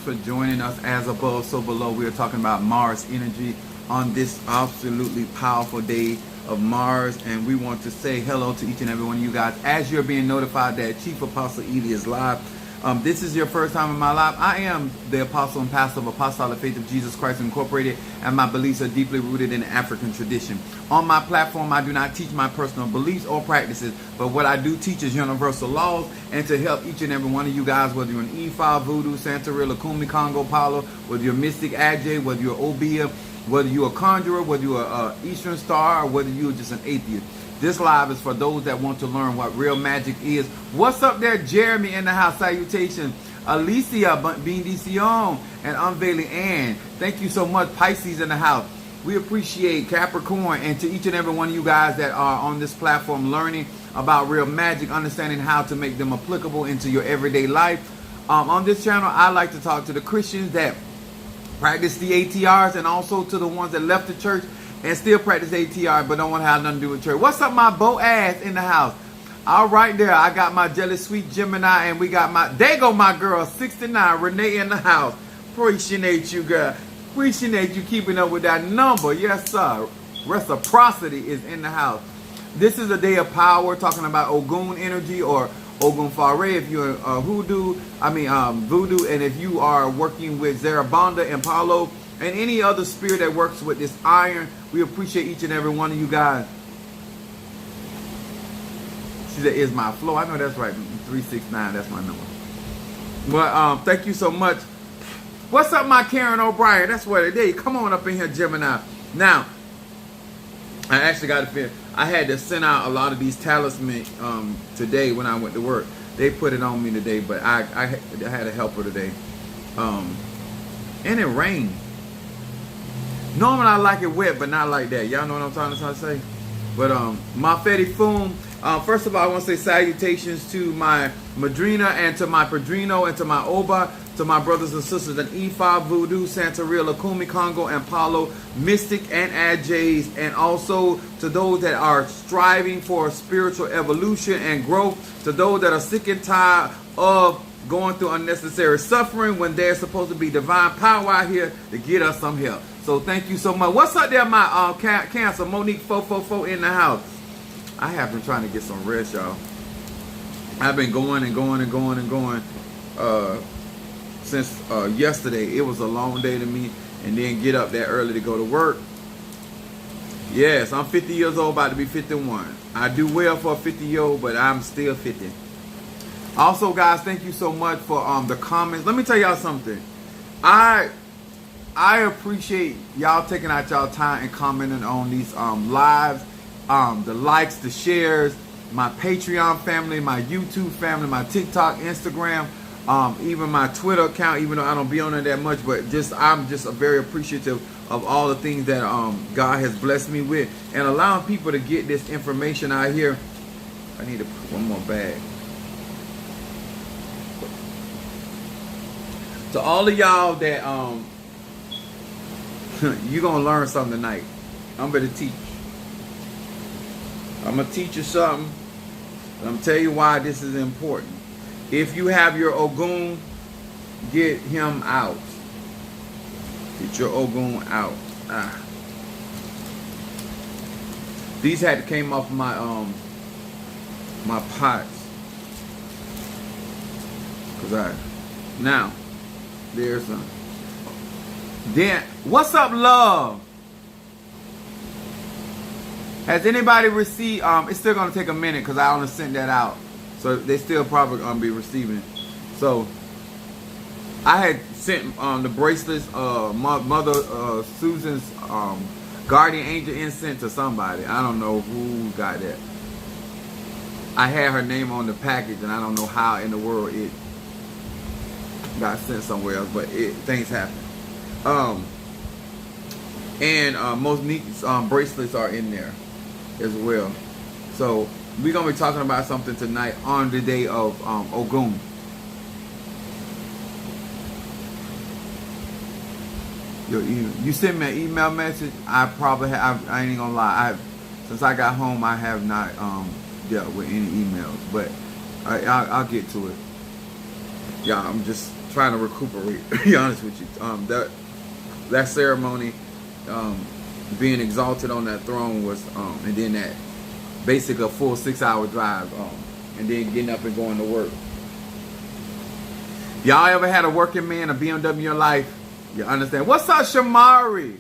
For joining us. As above, so below. We are talking about Mars energy on this absolutely powerful day of Mars, and we want to say hello to each and every one of you guys as you're being notified that Chief Apostle Ely is live. This is your first time in my life. I am the apostle and pastor of Apostolic Faith of Jesus Christ Incorporated, and my beliefs are deeply rooted in the African tradition. On my platform, I do not teach my personal beliefs or practices, but what I do teach is universal laws, and to help each and every one of you guys, whether you're an E5, Voodoo, Santeria, Lakumi, Congo, Palo, whether you're Mystic, Ajay, whether you're Obia, whether you're a conjurer, whether you're an Eastern Star, or whether you're just an atheist. This live is for those that want to learn what real magic is. What's up there, Jeremy in the house? Salutations. Alicia, Bendición, and Unveiling Ann. Thank you so much. Pisces in the house. We appreciate Capricorn, and to each and every one of you guys that are on this platform learning about real magic, understanding how to make them applicable into your everyday life. On this channel, I like to talk to the Christians that practice the ATRS, and also to the ones that left the church and still practice ATR but don't want to have nothing to do with church. What's up, my Boaz in the house? All right there, I got my Jelly Sweet Gemini, and we got my, there go my girl, 69, Renee in the house. Appreciate you, girl. Appreciate you keeping up with that number. Yes, sir. Reciprocity is in the house. This is a day of power, talking about Ogun energy, or Ogun Fare if you're voodoo, and if you are working with Zarabanda and Palo, and any other spirit that works with this iron. We appreciate each and every one of you guys. She said, is my flow. I know that's right. 369, that's my number. But thank you so much. What's up, my Karen O'Brien? That's what it is. Come on up in here, Gemini. Now, I actually got to feel, I had to send out a lot of these talismans today when I went to work. They put it on me today, but I had a helper today. And it rained. Normally I like it wet, but not like that. Y'all know what I'm trying to say? But Mafeti Foom, first of all, I want to say salutations to my Madrina and to my Padrino and to my Oba, to my brothers and sisters in E5, Voodoo, Santeria, Lakumi, Congo, and Palo, Mystic, and Ajay's, and also to those that are striving for spiritual evolution and growth, to those that are sick and tired of going through unnecessary suffering when there's supposed to be divine power out here to get us some help. So thank you so much. What's up there, my Cancer? Monique 444 in the house. I have been trying to get some rest, y'all. I've been going since yesterday. It was a long day to me, and then get up that early to go to work. Yes, I'm 50 years old, about to be 51. I do well for a 50-year-old, but I'm still 50. Also, guys, thank you so much for the comments. Let me tell y'all something. I appreciate y'all taking out y'all time and commenting on these lives, the likes, the shares, my Patreon family, my YouTube family, my TikTok, Instagram, even my Twitter account, even though I don't be on it that much, but I'm just very appreciative of all the things that God has blessed me with, and allowing people to get this information out here. I need to put one more bag. To all of y'all that you're gonna learn something tonight. I'm gonna teach. I'm gonna teach you something. I'm gonna tell you why this is important. If you have your Ogun, get him out. Get your Ogun out. These came off my my pots. Now there's some. Then, what's up, love? Has anybody received, it's still going to take a minute because I only sent that out. So they still probably going to be receiving it. So, I had sent the bracelets, my mother, Susan's guardian angel incense to somebody. I don't know who got that. I had her name on the package, and I don't know how in the world it got sent somewhere else, but things happen. Most neat bracelets are in there as well. So we're gonna be talking about something tonight on the day of Ogun. You sent me an email message. I probably have. I ain't gonna lie. Since I got home, I have not dealt with any emails, but I'll get to it. Yeah, I'm just trying to recuperate. To be honest with you, that ceremony, being exalted on that throne was, and then that basically a full 6-hour drive, and then getting up and going to work. Y'all ever had a working man, a BMW in your life? You understand? What's up, Shamari?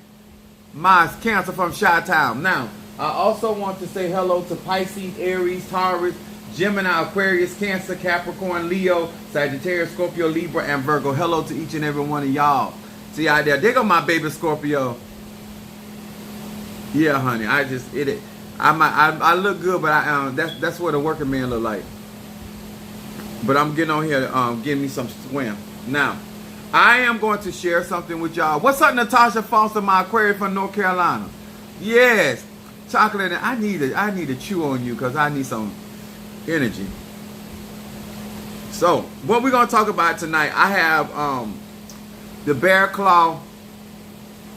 My cancer from Chi-Town. Now, I also want to say hello to Pisces, Aries, Taurus, Gemini, Aquarius, Cancer, Capricorn, Leo, Sagittarius, Scorpio, Libra, and Virgo. Hello to each and every one of y'all. See out there. There go my baby Scorpio. Yeah, honey. I look good, but that's what a working man look like. But I'm getting on here, getting me some swim. Now, I am going to share something with y'all. What's up, Natasha Foster, my Aquarius from North Carolina? Yes, chocolate. I need to chew on you because I need some energy. So, what we're going to talk about tonight, I have the bear claw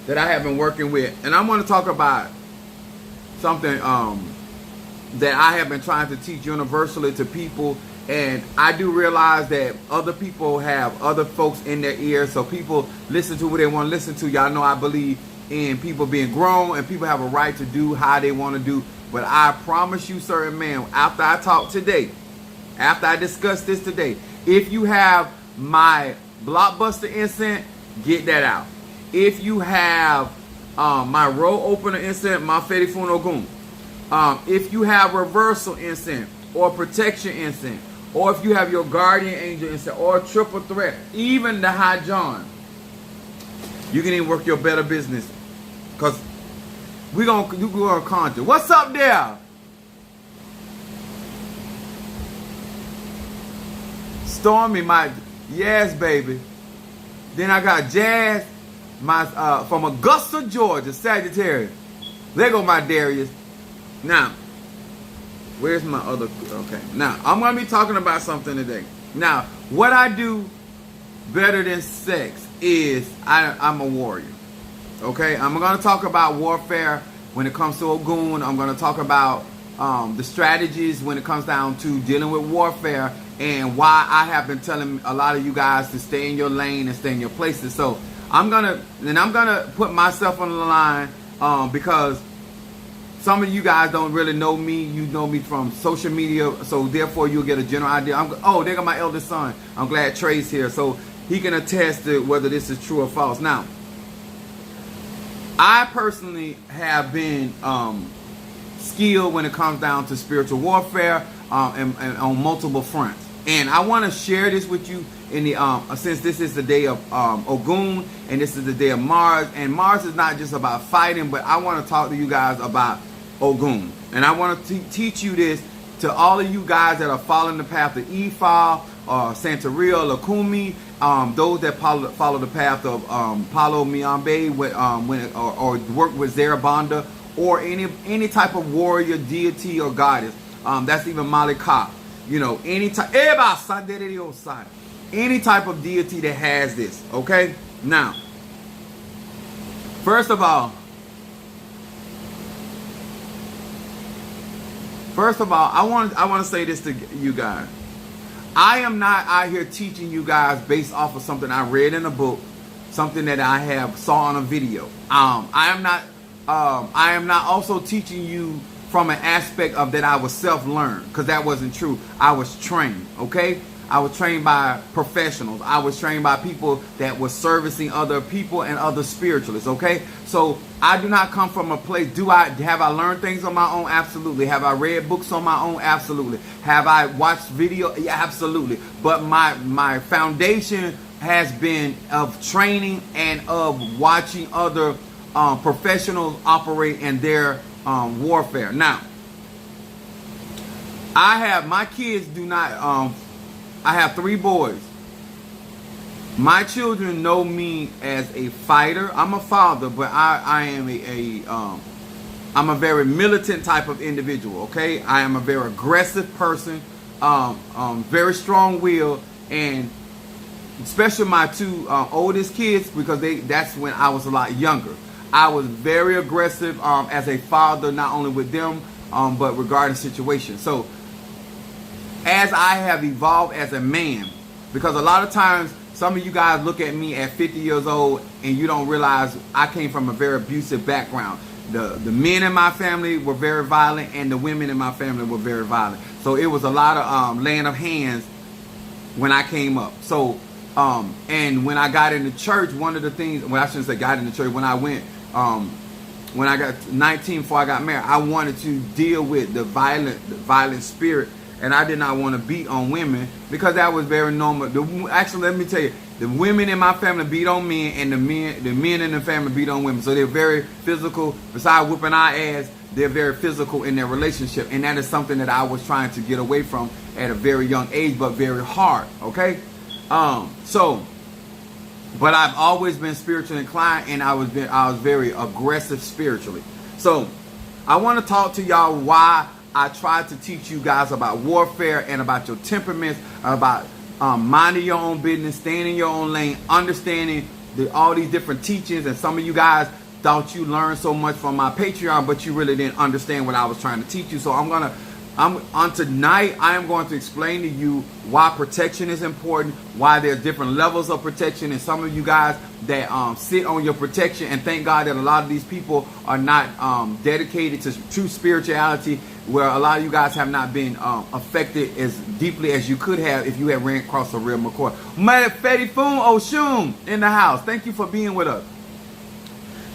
that I have been working with, and I'm going to talk about something that I have been trying to teach universally to people. And I do realize that other people have other folks in their ears, so people listen to what they want to listen to. Y'all know I believe in people being grown, and people have a right to do how they want to do. But I promise you, sir and ma'am, after I talk today, after I discuss this today, if you have my blockbuster incense, get that out. If you have my roll opener incense, my Fede Funogun, if you have reversal incense or protection incense, or if you have your guardian angel incense or triple threat, even the High John, you can even work your better business, because we're gonna conjure. What's up there? Stormy, yes, baby. Then I got Jazz, from Augusta, Georgia, Sagittarius. There go my Darius. Now, where's my other? Okay. Now, I'm going to be talking about something today. Now, what I do better than sex is I'm a warrior. Okay? I'm going to talk about warfare when it comes to Ogun. I'm going to talk about the strategies when it comes down to dealing with warfare, and why I have been telling a lot of you guys to stay in your lane and stay in your places. So, I'm going to put myself on the line because some of you guys don't really know me. You know me from social media, so therefore you'll get a general idea. There got my eldest son. I'm glad Trey's here, so he can attest to whether this is true or false. Now, I personally have been skilled when it comes down to spiritual warfare and on multiple fronts. And I want to share this with you in the since this is the day of Ogun, and this is the day of Mars. And Mars is not just about fighting, but I want to talk to you guys about Ogun. And I want to teach you this to all of you guys that are following the path of Ifa, Santeria, Lakumi, those that follow the path of Palo Miambe, or work with Zarabanda, or any type of warrior, deity, or goddess. That's even Malika. You know, any type of deity that has this. Okay? Now, first of all, I want to say this to you guys. I am not out here teaching you guys based off of something I read in a book, something that I have saw on a video. I am not also teaching you from an aspect of that I was self-learned, because that wasn't true. I was trained, okay? I was trained by professionals. I was trained by people that were servicing other people and other spiritualists, okay? So I do not come from a place. Have I learned things on my own? Absolutely. Have I read books on my own? Absolutely. Have I watched video? Yeah, absolutely. But my foundation has been of training and of watching other professionals operate in their warfare. Now, my kids do not, I have 3 boys. My children know me as a fighter. I'm a father, but I am I'm a very militant type of individual, okay? I am a very aggressive person, very strong-willed, and especially my 2 oldest kids, because that's when I was a lot younger. I was very aggressive as a father, not only with them, but regarding situations. So, as I have evolved as a man, because a lot of times some of you guys look at me at 50 years old and you don't realize I came from a very abusive background. The men in my family were very violent, and the women in my family were very violent. So it was a lot of laying of hands when I came up. So and when I got into church, one of the things, well, I shouldn't say got into church, when I went when I got 19 before I got married, I wanted to deal with the violent spirit, and I did not want to beat on women because that was very normal. Actually, let me tell you, the women in my family beat on men, and the men in the family beat on women. So they're very physical. Besides whooping our ass, they're very physical in their relationship, and that is something that I was trying to get away from at a very young age, but very hard. Okay, but I've always been spiritually inclined, and I was very aggressive spiritually. So I want to talk to y'all why I tried to teach you guys about warfare and about your temperaments, about minding your own business, staying in your own lane, understanding all these different teachings. And some of you guys thought you learned so much from my Patreon, but you really didn't understand what I was trying to teach you. So on tonight, I am going to explain to you why protection is important, why there's different levels of protection, and some of you guys that sit on your protection, and thank God that a lot of these people are not dedicated to true spirituality, where a lot of you guys have not been affected as deeply as you could have if you had ran across a real McCoy. Fetty Foon Oshun in the house. Thank you for being with us.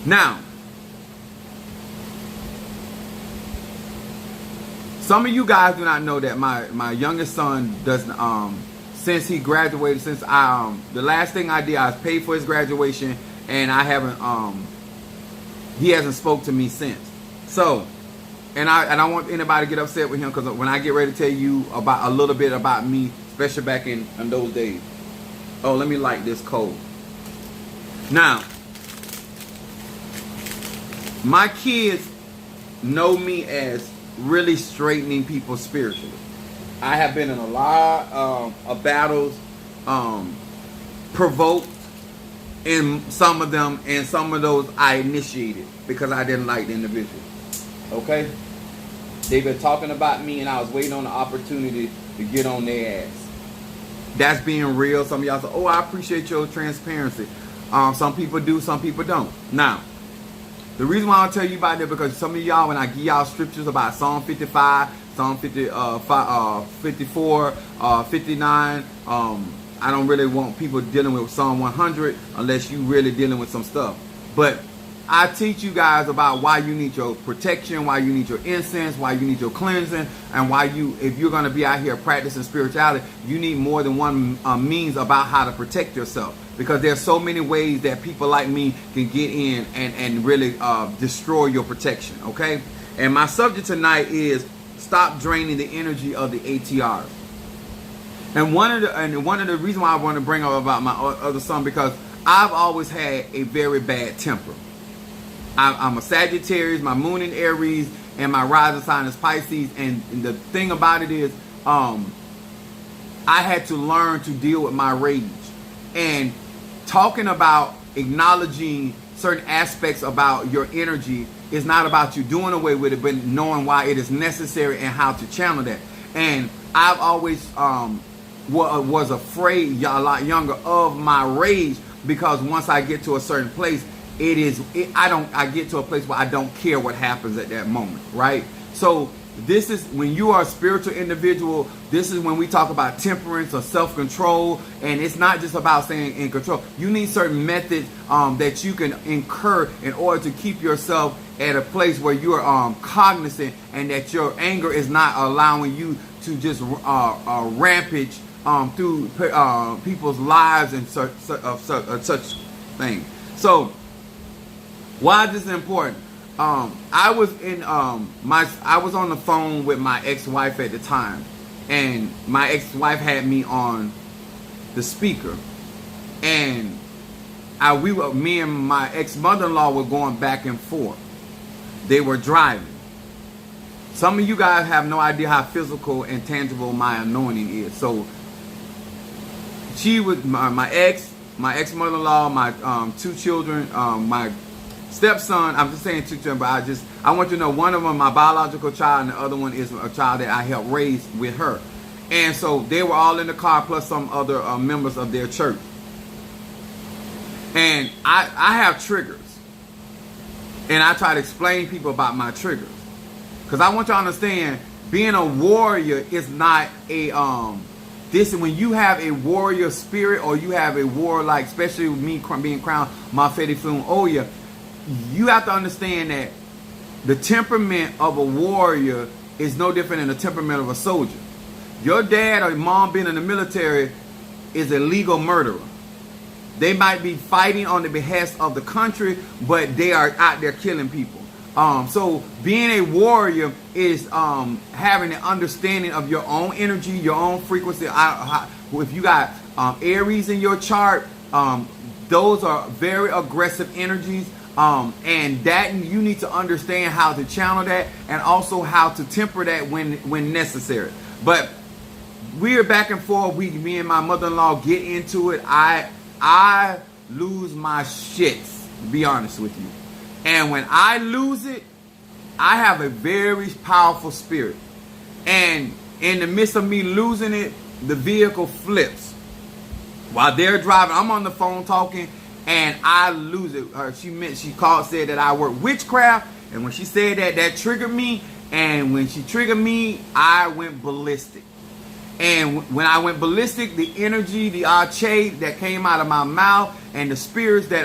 Now, some of you guys do not know that my youngest son doesn't, since he graduated, the last thing I did, I paid for his graduation, and I haven't, he hasn't spoke to me since. So, and I don't want anybody to get upset with him, because when I get ready to tell you about a little bit about me, especially back in those days. Oh, let me light this coal. Now, my kids know me as really straightening people spiritually. I have been in a lot of battles, provoked in some of them, and some of those I initiated because I didn't like the individual. Okay? They've been talking about me, and I was waiting on the opportunity to get on their ass. That's being real. Some of y'all say, oh, I appreciate your transparency. Some people do, some people don't. Now, the reason why I'll tell you about that, because some of y'all, when I give y'all scriptures about Psalm 55, Psalm 54, 59, I don't really want people dealing with Psalm 100 unless you really dealing with some stuff. But I teach you guys about why you need your protection, why you need your incense, why you need your cleansing, and why if you're going to be out here practicing spirituality, you need more than one means about how to protect yourself. Because there's so many ways that people like me can get in and really destroy your protection, okay? And my subject tonight is stop draining the energy of the ATRS. And one of the reasons why I want to bring up about my other son, because I've always had a very bad temper. I'm a Sagittarius, my moon in Aries, and my rising sign is Pisces. And the thing about it is, I had to learn to deal with my rage. And talking about acknowledging certain aspects about your energy is not about you doing away with it, but knowing why it is necessary and how to channel that. And I've always was afraid a lot younger of my rage, because once I get to a certain place, I get to a place where I don't care what happens at that moment, right? So this is when you are a spiritual individual. This is when we talk about temperance or self-control, and it's not just about staying in control. You need certain methods that you can incur in order to keep yourself at a place where you are cognizant, and that your anger is not allowing you to just rampage through people's lives and such things. So why is this important? I was on the phone with my ex-wife at the time, and my ex-wife had me on the speaker, and me and my ex-mother-in-law were going back and forth. They were driving. Some of you guys have no idea how physical and tangible my anointing is. So she was my ex-mother-in-law, my two children, my stepson. I'm just saying two children, but I want you to know one of them my biological child, and the other one is a child that I helped raise with her. And so they were all in the car, plus some other members of their church. And I have triggers. And I try to explain to people about my triggers. Because I want you to understand, being a warrior is not a when you have a warrior spirit, or you have a warlike, especially with me being crowned Mafedi Fun Oya, you have to understand that the temperament of a warrior is no different than the temperament of a soldier. Your dad or your mom being in the military is a legal murderer. They might be fighting on the behest of the country, but they are out there killing people. So being a warrior is having an understanding of your own energy, your own frequency. If you got Aries in your chart, those are very aggressive energies. And that you need to understand how to channel that, and also how to temper that when necessary. But we're back and forth. Me and my mother-in-law get into it. I lose my shits, to be honest with you. And when I lose it, I have a very powerful spirit. And in the midst of me losing it, the vehicle flips. While they're driving, I'm on the phone talking, and I lose it. She called, said that I work witchcraft, and when she said that, that triggered me. And when she triggered me, I went ballistic. And when I went ballistic, the energy, the ATRS that came out of my mouth, and the spirits that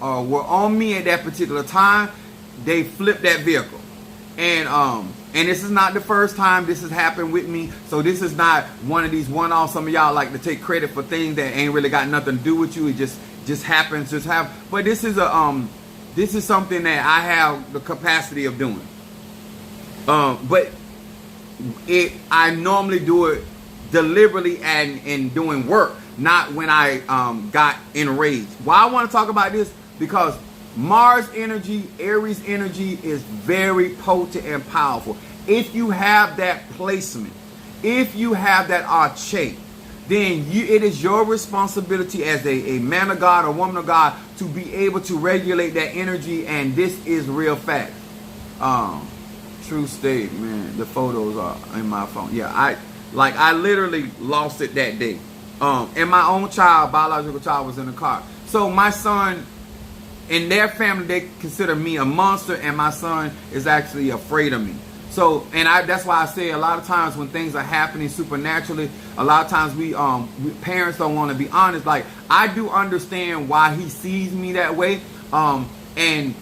were on me at that particular time, they flipped that vehicle. And this is not the first time this has happened with me. So this is not one of these one-offs. Some of y'all like to take credit for things that ain't really got nothing to do with you. It just happens. But this is something that I have the capacity of doing. But I normally do it deliberately and doing work, not when I got enraged. Why I want to talk about this, because Mars energy, Aries energy is very potent and powerful. If you have that placement, if you have that ATRS, then it is your responsibility as a man of God or woman of God to be able to regulate that energy. And this is real fact. True state, man. The photos are in my phone. Yeah, I literally lost it that day. And my own child, biological child, was in the car. So my son, in their family, they consider me a monster, and my son is actually afraid of me. So, and that's why I say a lot of times when things are happening supernaturally, a lot of times we parents don't want to be honest. Like, I do understand why he sees me that way. And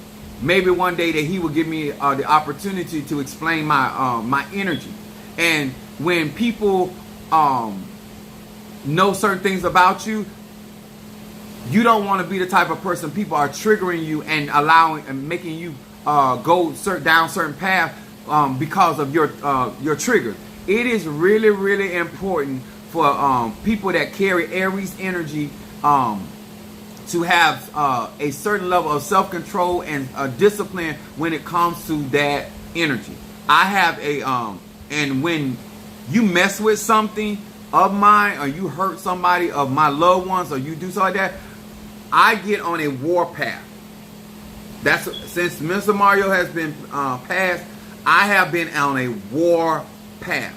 maybe one day that he will give me the opportunity to explain my energy. And when people know certain things about you, you don't want to be the type of person people are triggering you and allowing and making you go down certain paths because of your triggers. It is really, really important for people that carry Aries energy to have a certain level of self-control and discipline when it comes to that energy. I have and when you mess with something of mine, or you hurt somebody of my loved ones, or you do something like that, I get on a war path. That's since Mr. Mario has been passed, I have been on a war path.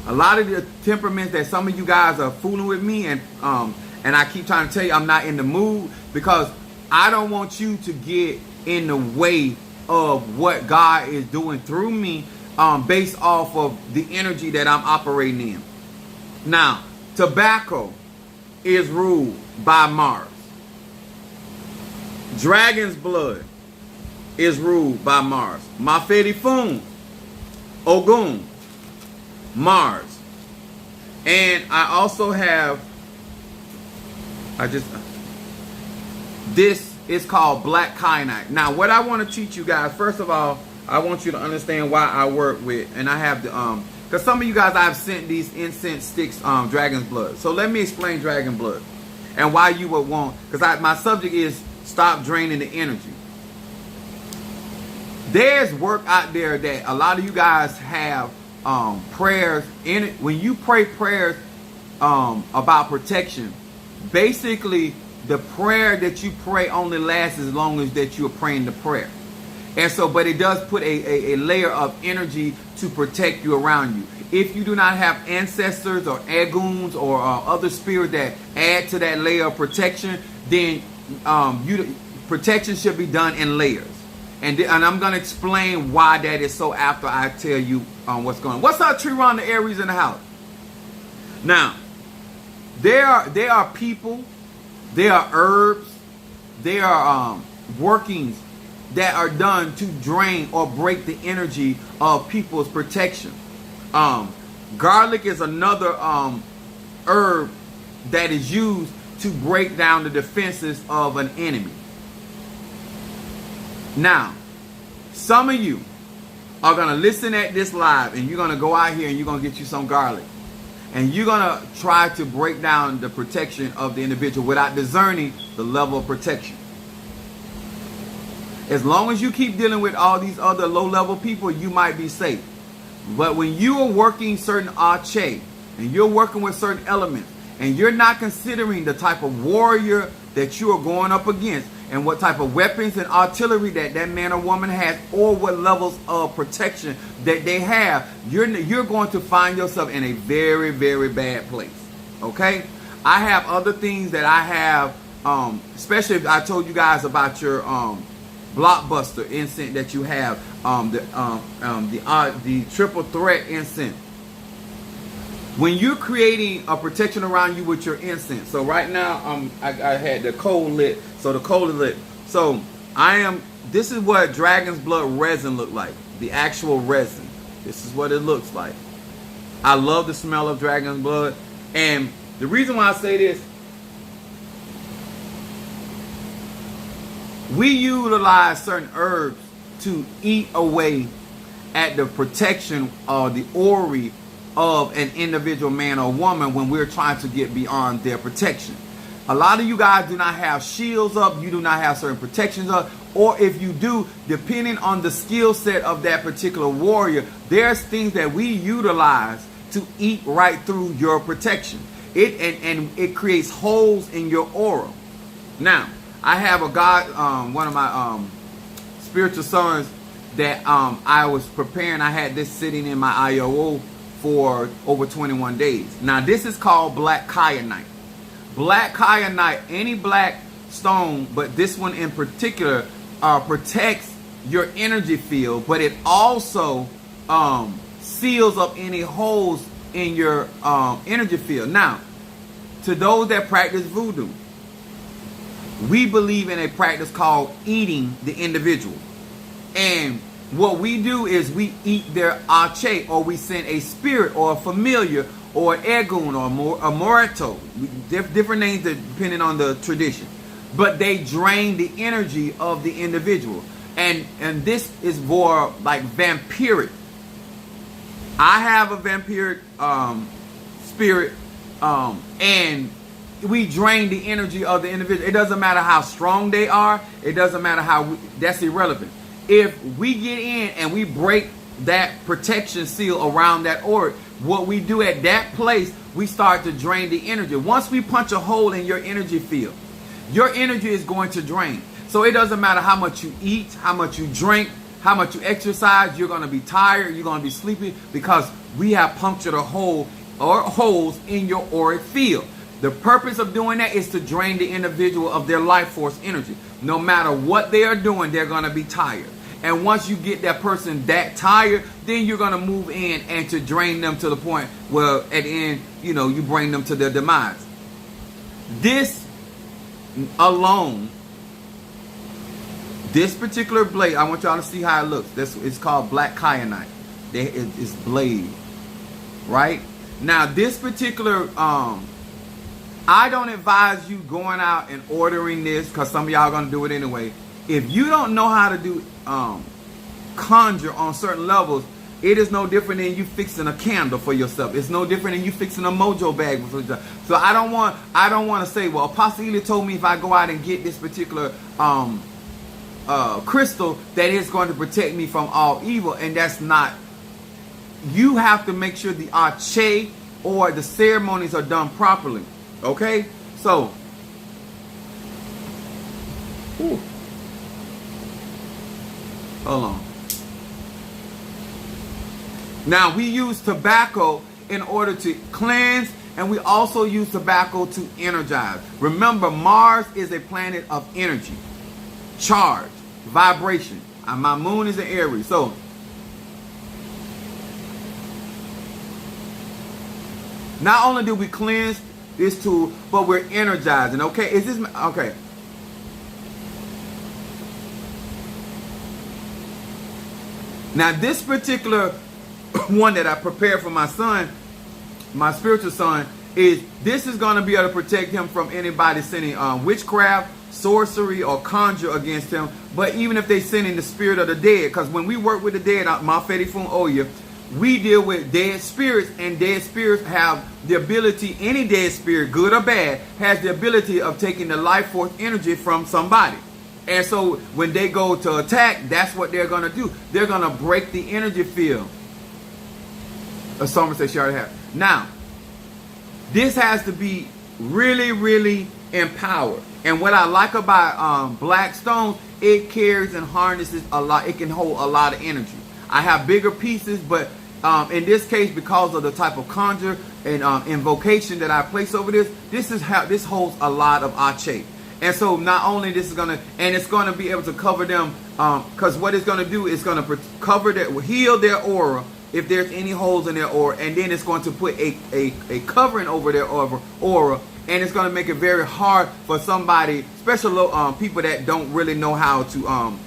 A lot of the temperaments that some of you guys are fooling with me, and I keep trying to tell you I'm not in the mood, because I don't want you to get in the way of what God is doing through me, based off of the energy that I'm operating in. Now, tobacco is ruled by Mars. Dragon's blood is ruled by Mars. Mafedi Fun, Ogun, Mars. And I also have, this is called black kyanite. Now, what I want to teach you guys, first of all, I want you to understand why I work with, and I have the, because some of you guys, I've sent these incense sticks, dragon's blood. So let me explain dragon blood and why you would want, because my subject is stop draining the energy. There's work out there that a lot of you guys have prayers in it. When you pray prayers about protection, basically the prayer that you pray only lasts as long as that you're praying the prayer. And so, but it does put a layer of energy to protect you around you. If you do not have ancestors or aguns or other spirits that add to that layer of protection, then protection should be done in layers. And I'm going to explain why that is so after I tell you what's going on. What's up, Triron, the Aries in the house? Now, there are people, there are herbs, there are workings that are done to drain or break the energy of people's protection. Garlic is another herb that is used to break down the defenses of an enemy. Now, some of you are going to listen at this live and you're going to go out here and you're going to get you some garlic. And you're going to try to break down the protection of the individual without discerning the level of protection. As long as you keep dealing with all these other low-level people, you might be safe. But when you are working certain ATRS and you're working with certain elements and you're not considering the type of warrior that you are going up against and what type of weapons and artillery that man or woman has or what levels of protection that they have, you're going to find yourself in a very, very bad place. Okay? I have other things that I have, especially if I told you guys about your blockbuster incense that you have, the triple threat incense. When you're creating a protection around you with your incense, so right now I had the coal lit, so the coal is lit. So this is what dragon's blood resin look like, the actual resin. This is what it looks like. I love the smell of dragon's blood, and the reason why I say this, we utilize certain herbs to eat away at the protection or the aura of an individual man or woman when we're trying to get beyond their protection. A lot of you guys do not have shields up, you do not have certain protections up, or if you do, depending on the skill set of that particular warrior, there's things that we utilize to eat right through your protection. It creates holes in your aura. Now, I have a God, one of my spiritual sons that I was preparing. I had this sitting in my IOO for over 21 days. Now, this is called black kyanite. Black kyanite, any black stone, but this one in particular, protects your energy field, but it also seals up any holes in your energy field. Now, to those that practice voodoo, we believe in a practice called eating the individual. And what we do is we eat their ache, or we send a spirit or a familiar or an egun or a moreto, different names depending on the tradition. But they drain the energy of the individual. And this is more like vampiric. I have a vampiric spirit, and we drain the energy of the individual. It doesn't matter how strong they are. It doesn't matter how that's irrelevant. If we get in and we break that protection seal around that aura, what we do at that place, we start to drain the energy. Once we punch a hole in your energy field, your energy is going to drain. So it doesn't matter how much you eat, how much you drink, how much you exercise, you're going to be tired, you're going to be sleepy, because we have punctured a hole or holes in your auric field. The purpose of doing that is to drain the individual of their life force energy. No matter what they are doing, they're going to be tired. And once you get that person that tired, then you're going to move in and to drain them to the point where at the end, you bring them to their demise. This alone, this particular blade, I want y'all to see how it looks. It's called black kyanite. It's blade, right? Now, this particular, I don't advise you going out and ordering this, because some of y'all are going to do it anyway. If you don't know how to do conjure on certain levels, it is no different than you fixing a candle for yourself. It's no different than you fixing a mojo bag for yourself. So I don't want to say, well, Apostle Ely told me if I go out and get this particular crystal that it's going to protect me from all evil, and that's not. You have to make sure the ache or the ceremonies are done properly. Okay, so. Ooh. Hold on. Now, we use tobacco in order to cleanse And we also use tobacco to energize. Remember, Mars is a planet of energy, charge, vibration. And my moon is in Aries. So, not only do we cleanse this tool, but we're energizing. Okay, is this okay? Now, this particular one that I prepared for my son, my spiritual son, this is going to be able to protect him from anybody sending witchcraft, sorcery, or conjure against him. But even if they send in the spirit of the dead, because when we work with the dead, Mafedi Fun Oya, we deal with dead spirits, and dead spirits have the ability, any dead spirit, good or bad, has the ability of taking the life force energy from somebody. And so when they go to attack, that's what they're going to do. They're going to break the energy field. Someone says she already has. Now, this has to be really, really empowered. And what I like about black stones, it carries and harnesses a lot. It can hold a lot of energy. I have bigger pieces, but in this case, because of the type of conjure and invocation that I place over this, this holds a lot of Ache. And so not only this is gonna, and it's gonna be able to cover them, because what it's gonna do is gonna cover that, heal their aura if there's any holes in their aura, and then it's going to put a covering over their aura, and it's going to make it very hard for somebody, especially people that don't really know how to.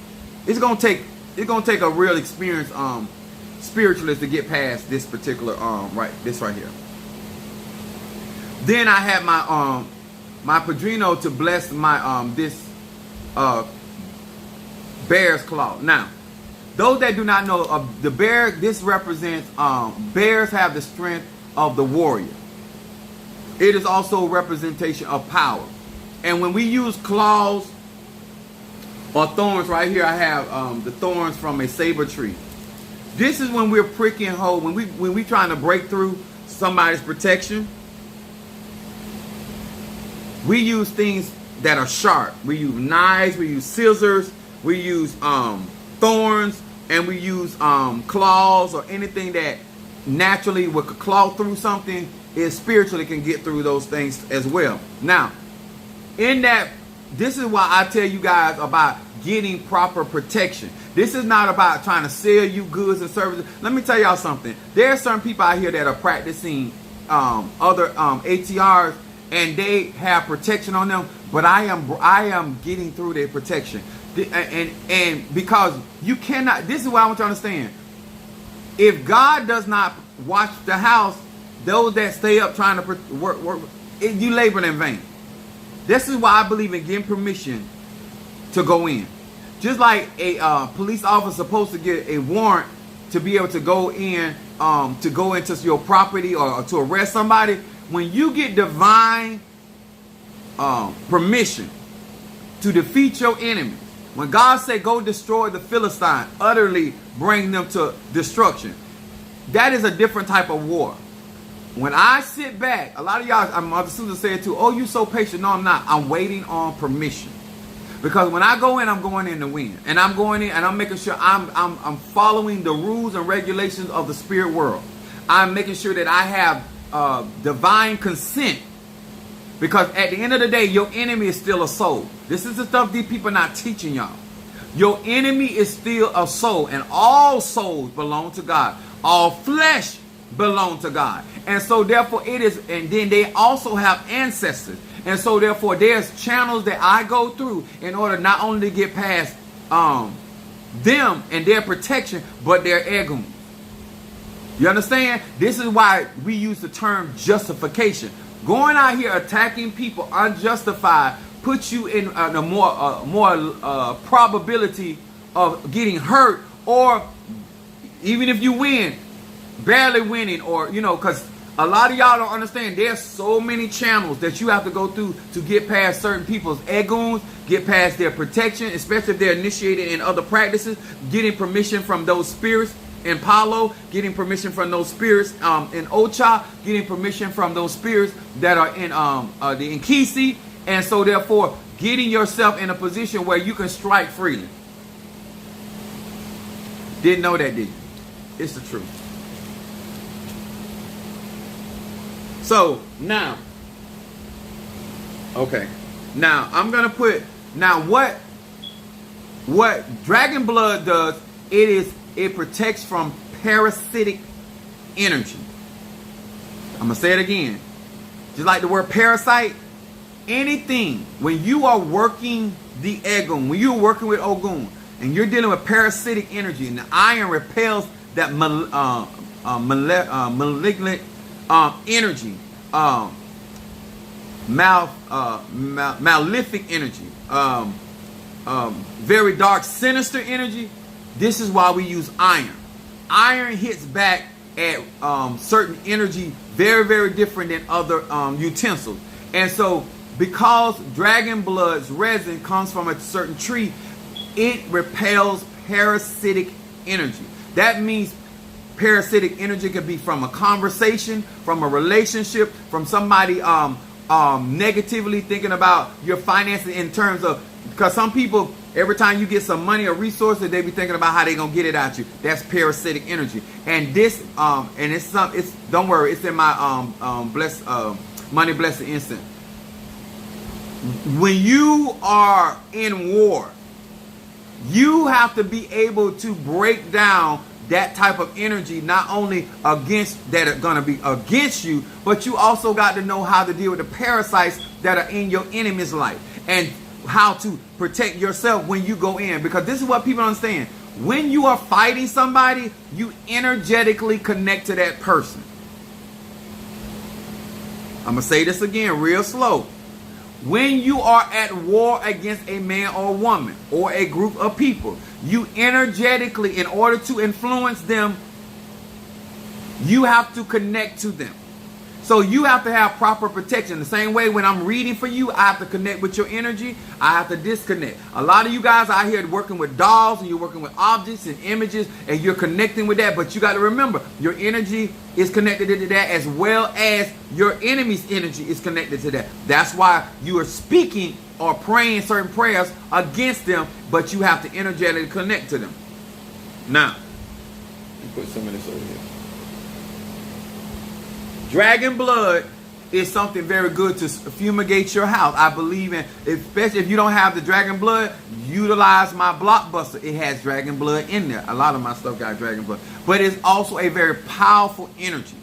It's going to take a real experienced spiritualist to get past this particular this right here. Then I had my my Padrino to bless my this bear's claw. Now, those that do not know, the bear, this represents, bears have the strength of the warrior. It is also a representation of power. And when we use claws or thorns, right here I have the thorns from a saber tree. This is when we're pricking hole, when we trying to break through somebody's protection. We use things that are sharp. We use knives, we use scissors, we use thorns, and we use claws or anything that naturally would claw through something, is spiritually can get through those things as well. Now, in that, this is why I tell you guys about getting proper protection. This is not about trying to sell you goods and services. Let me tell y'all something. There are certain people out here that are practicing other ATRs, and they have protection on them, but I am getting through their protection. And because you cannot, this is what I want you to understand. If God does not watch the house, those that stay up trying to work, you labor in vain. This is why I believe in getting permission to go in. Just like a police officer supposed to get a warrant to be able to go in, to go into your property or to arrest somebody. When you get divine permission to defeat your enemy, when God said, go destroy the Philistine, utterly bring them to destruction, that is a different type of war. When I sit back, a lot of y'all, Mother Susan said too, oh, you so patient. No, I'm not. I'm waiting on permission. Because when I go in, I'm going in to win. And I'm going in and I'm making sure I'm following the rules and regulations of the spirit world. I'm making sure that I have divine consent. Because at the end of the day, your enemy is still a soul. This is the stuff these people are not teaching y'all. Your enemy is still a soul, and all souls belong to God. All flesh belong to God. And so therefore it is, and then they also have ancestors. And so therefore there's channels that I go through in order not only to get past them and their protection, but their egum. You understand? This is why we use the term justification. Going out here attacking people unjustified puts you in a more probability of getting hurt, or even if you win, barely winning, or because a lot of y'all don't understand. There's so many channels that you have to go through to get past certain people's egoons, get past their protection, especially if they're initiated in other practices, getting permission from those spirits in Palo, getting permission from those spirits in Ocha, getting permission from those spirits that are in the Nkisi, and so therefore getting yourself in a position where you can strike freely. Didn't know that, did you? It's the truth. So now, okay, now I'm gonna put now what dragon blood does. It protects from parasitic energy. I'm gonna say it again, just like the word parasite. Anything when you are working the Egun, when you're working with Ogun, and you're dealing with parasitic energy, and the iron repels that malignant energy, malefic energy, very dark, sinister energy. This is why we use iron. Iron hits back at certain energy very, very different than other utensils. And so because dragon blood's resin comes from a certain tree, it repels parasitic energy. That means parasitic energy could be from a conversation, from a relationship, from somebody negatively thinking about your finances in terms of, because some people, every time you get some money or resources, they be thinking about how they gonna get it at you. That's parasitic energy. And this and it's don't worry, it's in my money blessing instant. When you are in war, you have to be able to break down that type of energy, not only against that are going to be against you, but you also got to know how to deal with the parasites that are in your enemy's life and how to protect yourself when you go in. Because this is what people don't understand. When you are fighting somebody, you energetically connect to that person. I'm going to say this again real slow. When you are at war against a man or a woman or a group of people, you energetically, in order to influence them, you have to connect to them. So you have to have proper protection. The same way when I'm reading for you, I have to connect with your energy. I have to disconnect. A lot of you guys out here working with dolls and you're working with objects and images and you're connecting with that. But you got to remember, your energy is connected to that as well as your enemy's energy is connected to that. That's why you are speaking or praying certain prayers against them, but you have to energetically connect to them. Now, let me put some of this over here. Dragon blood is something very good to fumigate your house. I believe in, especially if you don't have the dragon blood, utilize my blockbuster. It has dragon blood in there. A lot of my stuff got dragon blood. But it's also a very powerful energy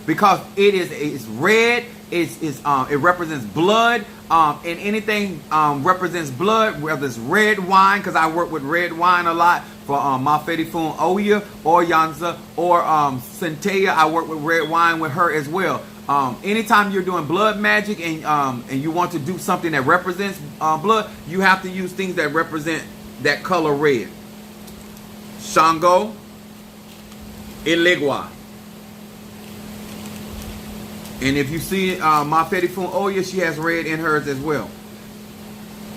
because it's red. It represents blood. And anything represents blood, whether it's red wine, because I work with red wine a lot for Mafedifun Oya or Yanza or Centea. I work with red wine with her as well. Anytime you're doing blood magic and you want to do something that represents blood, you have to use things that represent that color red. Shango, Ilegua. And if you see Mafedifun Oya, she has red in hers as well.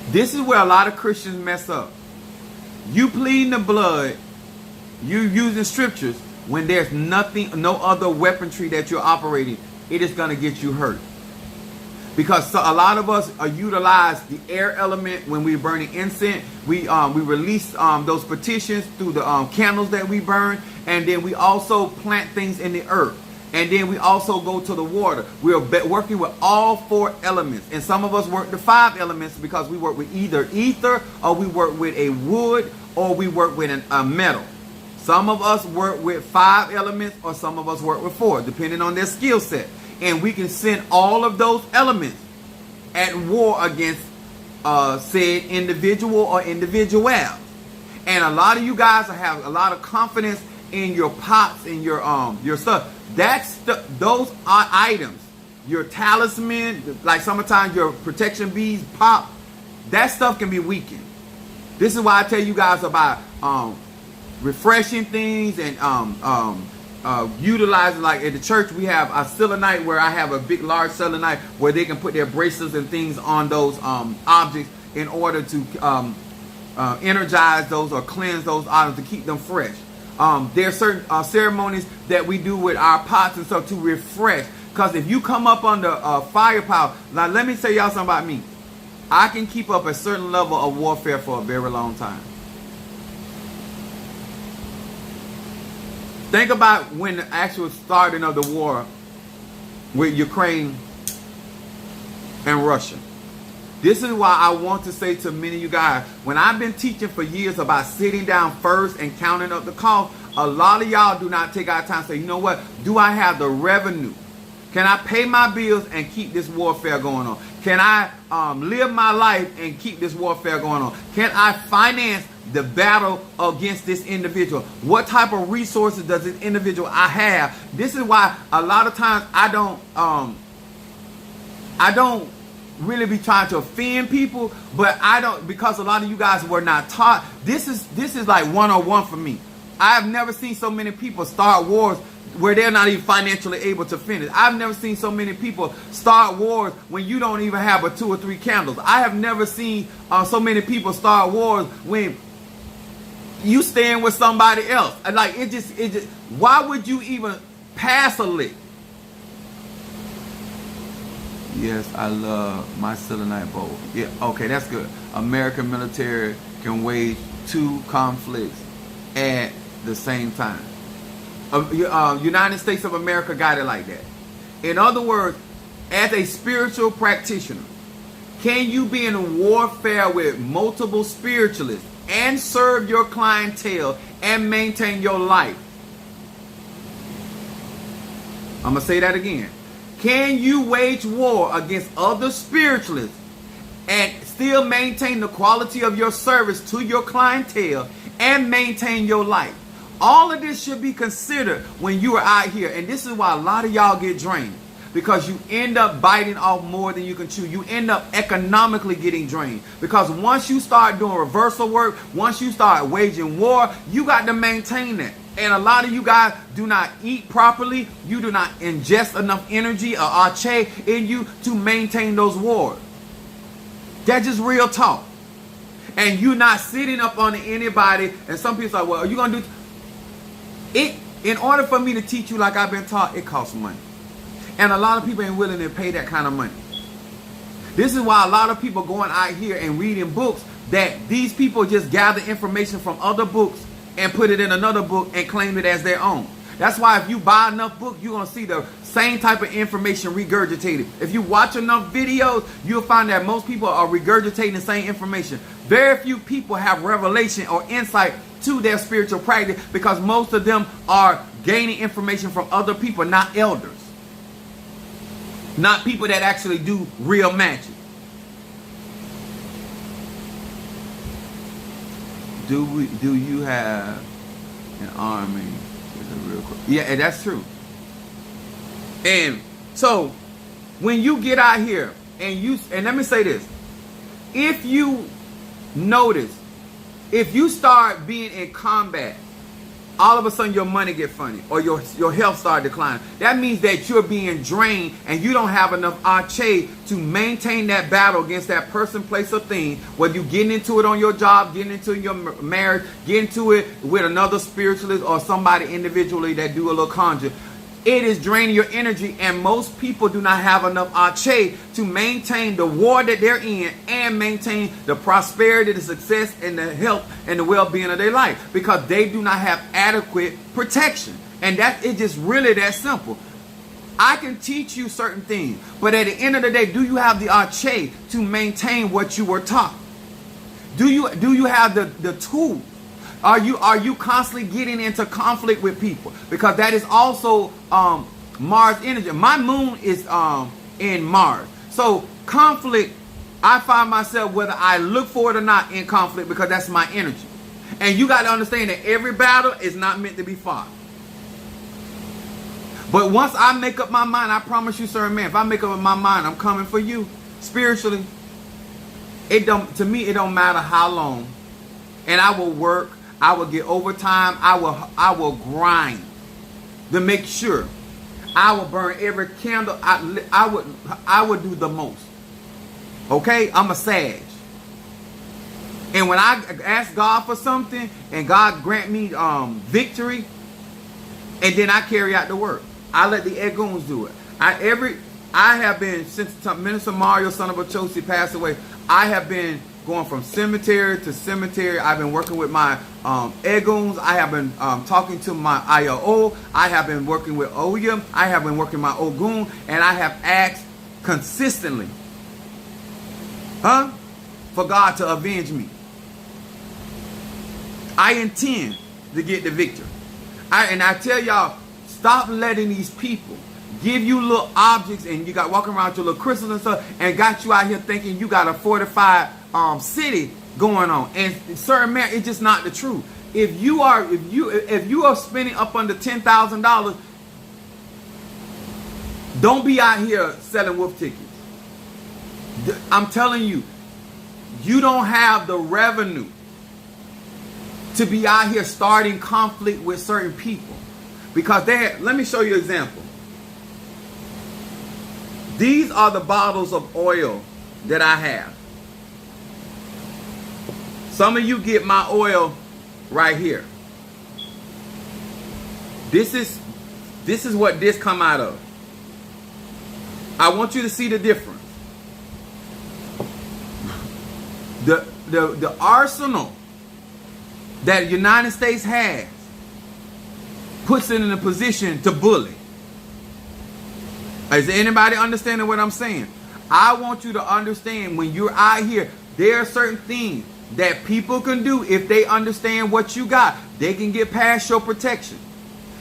This is where a lot of Christians mess up. You pleading the blood, you using scriptures when there's nothing, no other weaponry that you're operating. It is going to get you hurt. Because a lot of us utilize the air element when we're burning incense. We release those petitions through the candles that we burn. And then we also plant things in the earth. And then we also go to the water. We are working with all 4 elements. And some of us work the 5 elements because we work with either ether, or we work with a wood, or we work with a metal. Some of us work with 5 elements, or some of us work with 4, depending on their skill set. And we can send all of those elements at war against said individual or individuals. And a lot of you guys have a lot of confidence in your pots and your stuff. Those are items. Your talisman, like sometimes your protection beads pop. That stuff can be weakened. This is why I tell you guys about refreshing things and utilizing, like at the church we have a selenite where I have a big large selenite where they can put their bracelets and things on those objects in order to energize those or cleanse those items to keep them fresh. There are certain ceremonies that we do with our pots and stuff to refresh. Because if you come up under firepower, now let me tell y'all something about me. I can keep up a certain level of warfare for a very long time. Think about when the actual starting of the war with Ukraine and Russia. This is why I want to say to many of you guys, when I've been teaching for years about sitting down first and counting up the cost, a lot of y'all do not take our time and say, you know what, do I have the revenue? Can I pay my bills and keep this warfare going on? Can I live my life and keep this warfare going on? Can I finance the battle against this individual? What type of resources does this individual I have? This is why a lot of times I don't really be trying to offend people, but I don't, because a lot of you guys were not taught. This is like 101 for me. I have never seen so many people start wars where they're not even financially able to finish. I've never seen so many people start wars when you don't even have but 2 or 3 candles. I have never seen so many people start wars when you stand with somebody else. Like it just why would you even pass a lick? Yes, I love my selenite bowl. Yeah, okay, that's good. American military can wage 2 conflicts at the same time. United States of America got it like that. In other words, as a spiritual practitioner, can you be in warfare with multiple spiritualists and serve your clientele and maintain your life? I'm going to say that again. Can you wage war against other spiritualists and still maintain the quality of your service to your clientele and maintain your life? All of this should be considered when you are out here. And this is why a lot of y'all get drained. Because you end up biting off more than you can chew. You end up economically getting drained. Because once you start doing reversal work, once you start waging war, you got to maintain that. And a lot of you guys do not eat properly. You do not ingest enough energy or ATRS in you to maintain those wars. That's just real talk. And you're not sitting up on anybody. And some people are like, well, are you going to do it? In order for me to teach you like I've been taught, it costs money. And a lot of people ain't willing to pay that kind of money. This is why a lot of people going out here and reading books that these people just gather information from other books and put it in another book and claim it as their own. That's why if you buy enough books, you're going to see the same type of information regurgitated. If you watch enough videos, you'll find that most people are regurgitating the same information. Very few people have revelation or insight to their spiritual practice because most of them are gaining information from other people, not elders. Not people that actually do real magic. Do you have an army? Yeah, and that's true. And so when you get out here and let me say this, if you notice, if you start being in combat, all of a sudden your money get funny or your health start declining. That means that you're being drained and you don't have enough ATRS to maintain that battle against that person, place, or thing. Whether you getting into it on your job, getting into your marriage, getting into it with another spiritualist or somebody individually that do a little conjure. It is draining your energy, and most people do not have enough ATRS to maintain the war that they're in and maintain the prosperity, the success, and the health and the well-being of their life because they do not have adequate protection. And it's just really that simple. I can teach you certain things, but at the end of the day, do you have the ATRS to maintain what you were taught? Do you have the tools? Are you constantly getting into conflict with people? Because that is also Mars energy. My moon is in Mars. So conflict, I find myself whether I look for it or not in conflict because that's my energy. And you got to understand that every battle is not meant to be fought. But once I make up my mind, I promise you, sir, man, if I make up my mind, I'm coming for you spiritually. To me, it don't matter how long. And I will work. I will get overtime. I will grind to make sure. I will burn every candle. I would do the most. Okay? I'm a Sag. And when I ask God for something and God grant me victory, and then I carry out the work. I let the Egoons do it. I have been, since Minister Mario, son of Achosi, passed away, I have been going from cemetery to cemetery. I've been working with my egoons. I have been talking to my IO. I have been working with Oya. I have been working my Ogun. And I have asked consistently, for God to avenge me. I intend to get the victory. And I tell y'all, stop letting these people give you little objects and you got walking around with your little crystals and stuff and got you out here thinking you got a fortified city going on. And certain man, it's just not the truth. If you are spending up under $10,000, don't be out here selling wolf tickets. I'm telling you, you don't have the revenue to be out here starting conflict with certain people. Because let me show you an example. These are the bottles of oil that I have. Some of you get my oil right here. This is what this come out of. I want you to see the difference. The arsenal that the United States has puts it in a position to bully. Is anybody understanding what I'm saying? I want you to understand when you're out here, there are certain things that people can do if they understand what you got. They can get past your protection.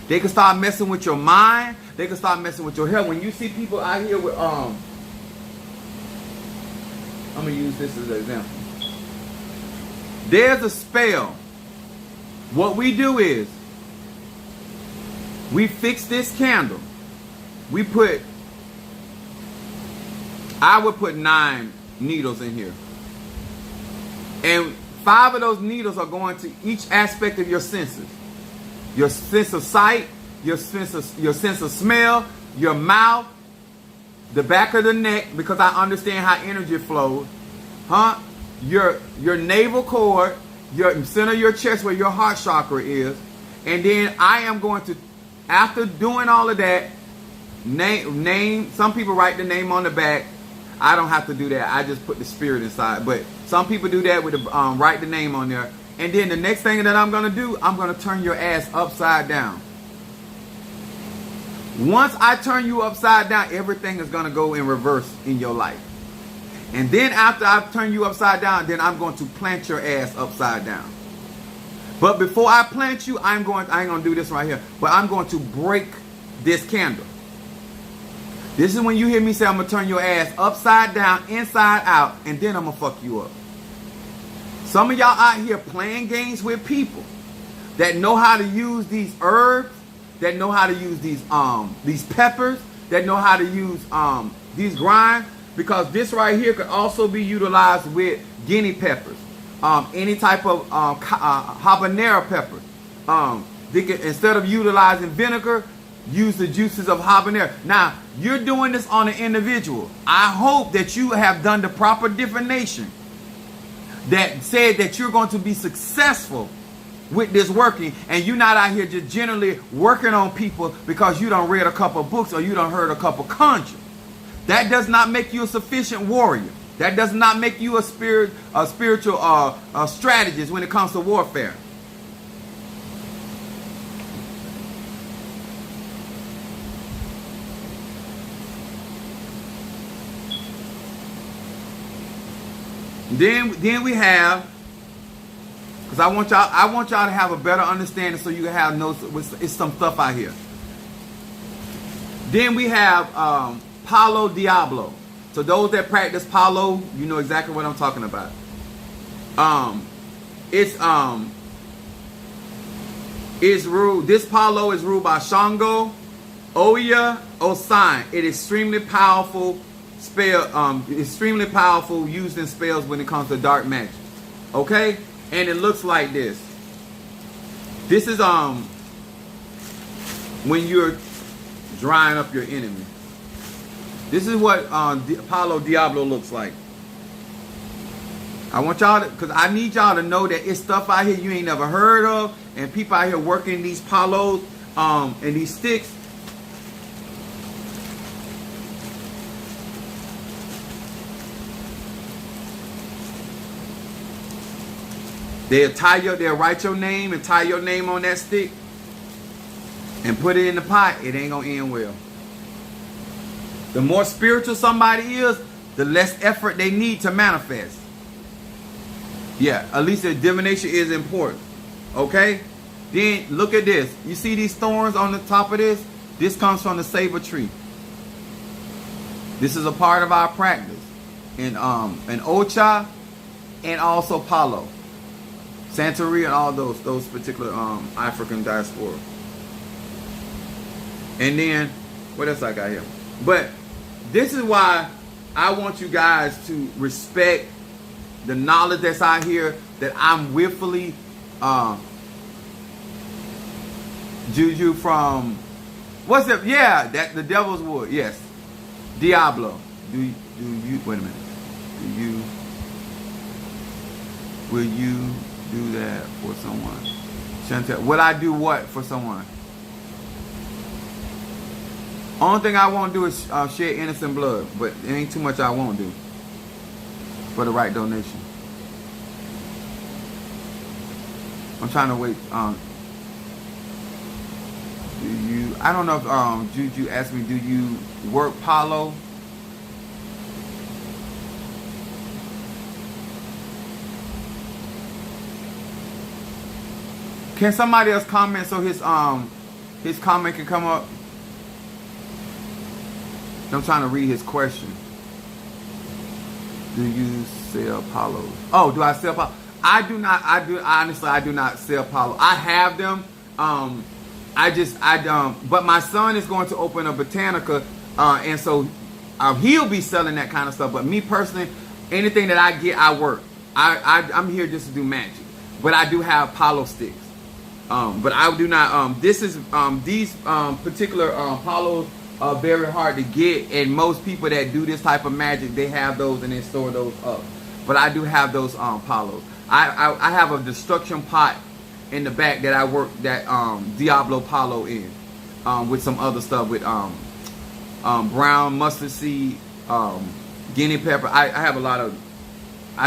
They can start messing with your mind. They can start messing with your health. When you see people out here with I'm gonna use this as an example. There's a spell. What we do is we fix this candle. I would put 9 needles in here. And 5 of those needles are going to each aspect of your senses. Your sense of sight, your sense of smell, your mouth, the back of the neck, because I understand how energy flows. Your navel cord, your center of your chest where your heart chakra is. And then I am going to, after doing all of that, name, some people write the name on the back. I don't have to do that. I just put the spirit inside. But some people do that with the write the name on there. And then the next thing that I'm going to do, I'm going to turn your ass upside down. Once I turn you upside down, everything is going to go in reverse in your life. And then after I turn you upside down, then I'm going to plant your ass upside down. But before I plant you, I ain't going to do this right here. But I'm going to break this candle. This is when you hear me say I'm going to turn your ass upside down, inside out, and then I'm going to fuck you up. Some of y'all out here playing games with people that know how to use these herbs, that know how to use these peppers, that know how to use these grinds, because this right here could also be utilized with guinea peppers, any type of habanero peppers. Instead of utilizing vinegar, use the juices of habanero. Now, you're doing this on an individual. I hope that you have done the proper divination that said that you're going to be successful with this working, and you're not out here just generally working on people because you done read a couple books or you done heard a couple conjures. That does not make you a sufficient warrior. That does not make you a spiritual strategist when it comes to warfare. Then we have, because I want y'all to have a better understanding so you can have it's some stuff out here. Then we have Palo Diablo. So those that practice Palo, you know exactly what I'm talking about. This Palo is ruled by Shango, Oya, Osan. It is extremely powerful spell, extremely powerful used in spells when it comes to dark magic. Okay? And it looks like this. This is when you're drying up your enemy. This is what Palo Diablo looks like. I want y'all to, because I need y'all to know that it's stuff out here you ain't never heard of, and people out here working these palos and these sticks. They'll write your name and tie your name on that stick and put it in the pot. It ain't gonna end well. The more spiritual somebody is, the less effort they need to manifest. Yeah, at least the divination is important. Okay? Then look at this. You see these thorns on the top of this? This comes from the saber tree. This is a part of our practice. In Ocha and also Palo. Santeria and all those particular African diaspora. And then what else I got here? But this is why I want you guys to respect the knowledge that's out here that I'm willfully juju from what's it? Yeah, that the devil's wood. Yes, Diablo. Do you wait a minute? Will you do that for someone? Chantel, will I do what for someone? Only thing I won't do is shed innocent blood, but it ain't too much I won't do for the right donation. I'm trying to wait. I don't know if Juju asked me, do you work Palo? Can somebody else comment so his comment can come up? I'm trying to read his question. Do you sell Palos? Oh, do I sell Palos? I do not. Honestly, I do not sell Palos. I have them. But my son is going to open a botanica, and so he'll be selling that kind of stuff. But me personally, anything that I get, I work. I'm here just to do magic. But I do have Palo sticks. But I do not. These particular Palos are very hard to get, and most people that do this type of magic, they have those and they store those up. But I do have those Palos. I have a destruction pot in the back that I work that Diablo Palo in, with some other stuff with brown mustard seed, guinea pepper. I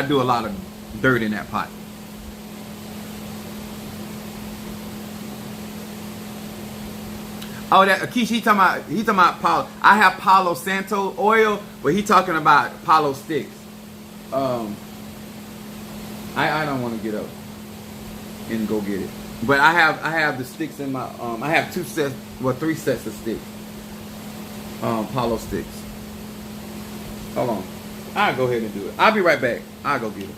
do a lot of dirt in that pot. Oh, that Akish, he talking about Palo. I have Palo Santo oil, but he talking about Palo sticks. I don't want to get up and go get it, but I have the sticks in my I have 3 sets of sticks. Palo sticks. Hold on, I'll go ahead and do it. I'll be right back. I'll go get it.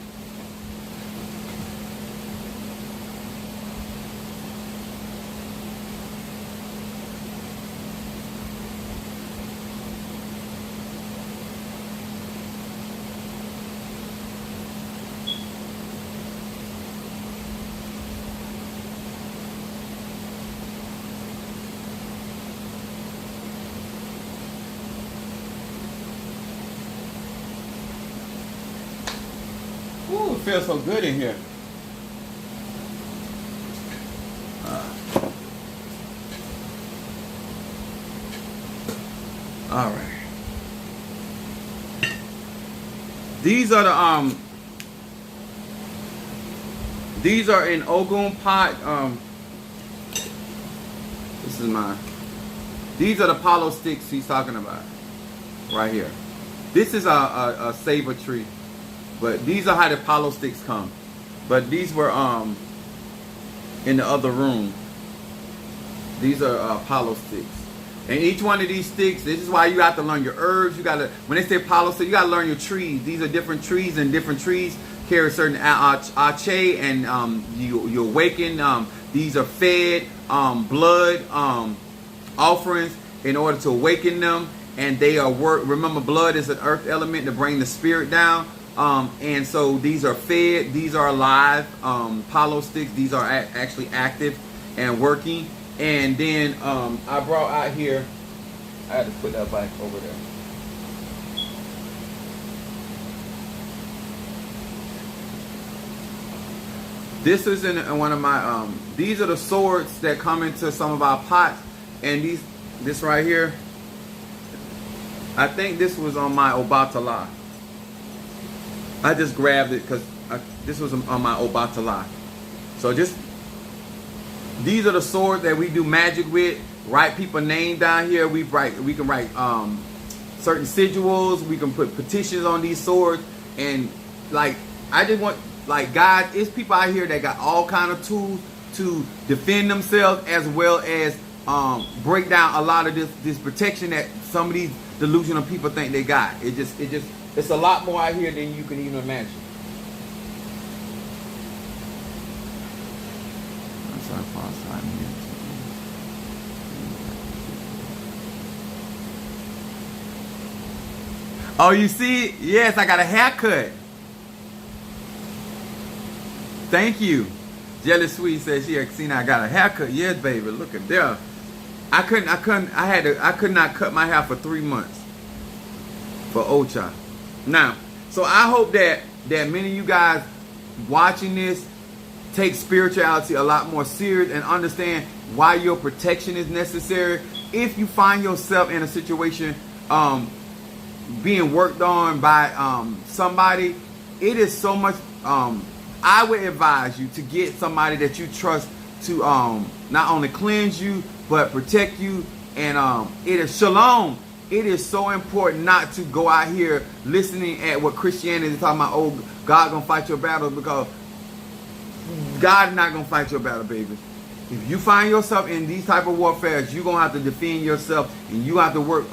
Ooh, it feels so good in here. All right. These are the these are in Ogun pot. This is mine. These are the Palo sticks he's talking about right here. This is a saber tree. But these are how the Palo sticks come. But these were in the other room. These are Palo sticks. And each one of these sticks, this is why you have to learn your herbs. You gotta, when they say Palo stick, you gotta learn your trees. These are different trees, and different trees carry certain ache, and you awaken. These are fed blood offerings in order to awaken them, and they are remember, blood is an earth element to bring the spirit down. And so these are fed, these are alive, Palo sticks, these are actually active and working. And then I brought out here, I had to put that back over there. This is in one of my, these are the swords that come into some of our pots. And this right here, I think this was on my Obatala. I just grabbed it because this was on my Obatala. So these are the swords that we do magic with. Write people's name down here. We can write certain sigils. We can put petitions on these swords. And like, I just want, like, God, it's people out here that got all kind of tools to defend themselves, as well as break down a lot of this protection that some of these delusional people think they got. It's a lot more out here than you can even imagine. Oh, you see? Yes, I got a haircut. Thank you. Jelly Sweet says she seen I got a haircut. Yes, baby. Look at there. I could not cut my hair for 3 months for Ocha. Now, so I hope that many of you guys watching this take spirituality a lot more serious and understand why your protection is necessary. If you find yourself in a situation being worked on by somebody, it is so much. I would advise you to get somebody that you trust to not only cleanse you but protect you. And it is shalom. It is so important not to go out here listening at what Christianity is talking about. Oh, God gonna fight your battles, because God is not gonna fight your battle, baby. If you find yourself in these type of warfares, you're gonna have to defend yourself, and you have to work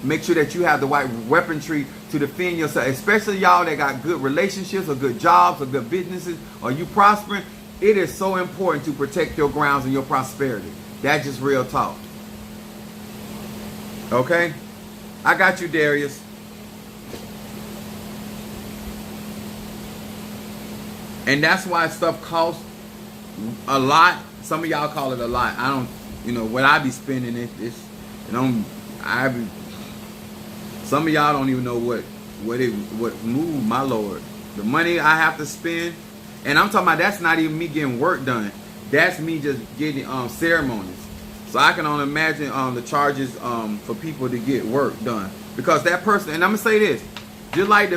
make sure that you have the right weaponry to defend yourself. Especially y'all that got good relationships or good jobs or good businesses, or you prospering. It is so important to protect your grounds and your prosperity. That's just real talk. Okay? I got you, Darius. And that's why stuff costs a lot. Some of y'all call it a lot. I don't, what I be spending some of y'all don't even know what moved my Lord. The money I have to spend, and I'm talking about, that's not even me getting work done. That's me just getting ceremonies. So I can only imagine the charges for people to get work done. Because that person, and I'm gonna say this, just like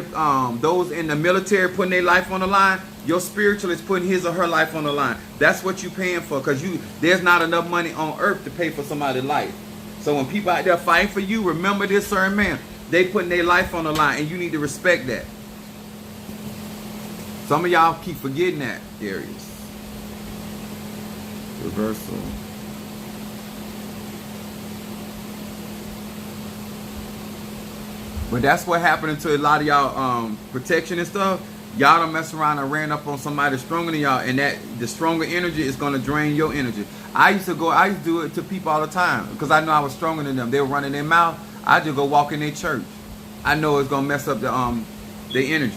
those in the military putting their life on the line, your spiritual is putting his or her life on the line. That's what you're paying for, because there's not enough money on earth to pay for somebody's life. So when people out there fighting for you, remember this, sir and ma'am, they putting their life on the line, and you need to respect that. Some of y'all keep forgetting that, Aries. Reversal. But that's what happened to a lot of y'all protection and stuff. Y'all don't mess around and ran up on somebody stronger than y'all, and that the stronger energy is going to drain your energy. I used to do it to people all the time, because I know I was stronger than them. They were running their mouth. I just go walk in their church. I know it's going to mess up their energy.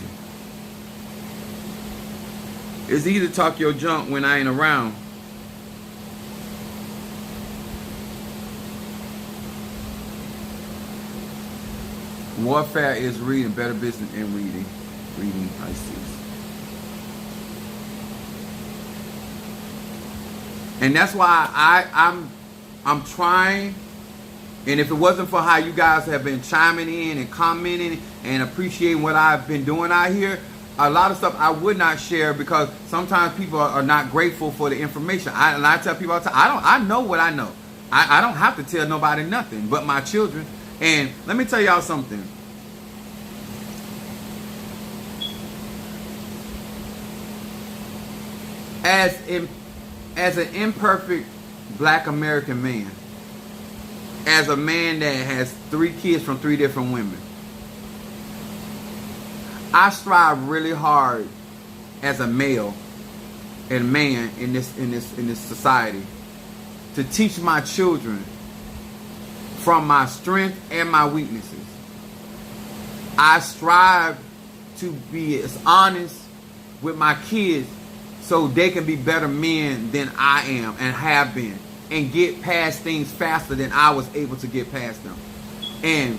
It's easy to talk your junk when I ain't around. Warfare is reading, better business in reading. Reading Pisces. And that's why I'm trying. And if it wasn't for how you guys have been chiming in and commenting and appreciating what I've been doing out here, a lot of stuff I would not share, because sometimes people are not grateful for the information. And I tell people all the time, I know what I know. I don't have to tell nobody nothing but my children. And let me tell y'all something. As an imperfect black American man, as a man that has 3 kids from 3 different women, I strive really hard as a male and man in this society to teach my children from my strength and my weaknesses. I strive to be as honest with my kids so they can be better men than I am and have been, and get past things faster than I was able to get past them. And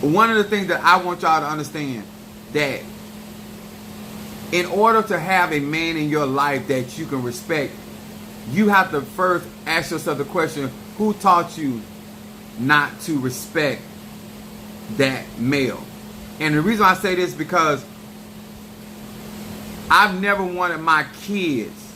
one of the things that I want y'all to understand, that in order to have a man in your life that you can respect, you have to first ask yourself the question, who taught you not to respect that male? And the reason I say this is because I've never wanted my kids,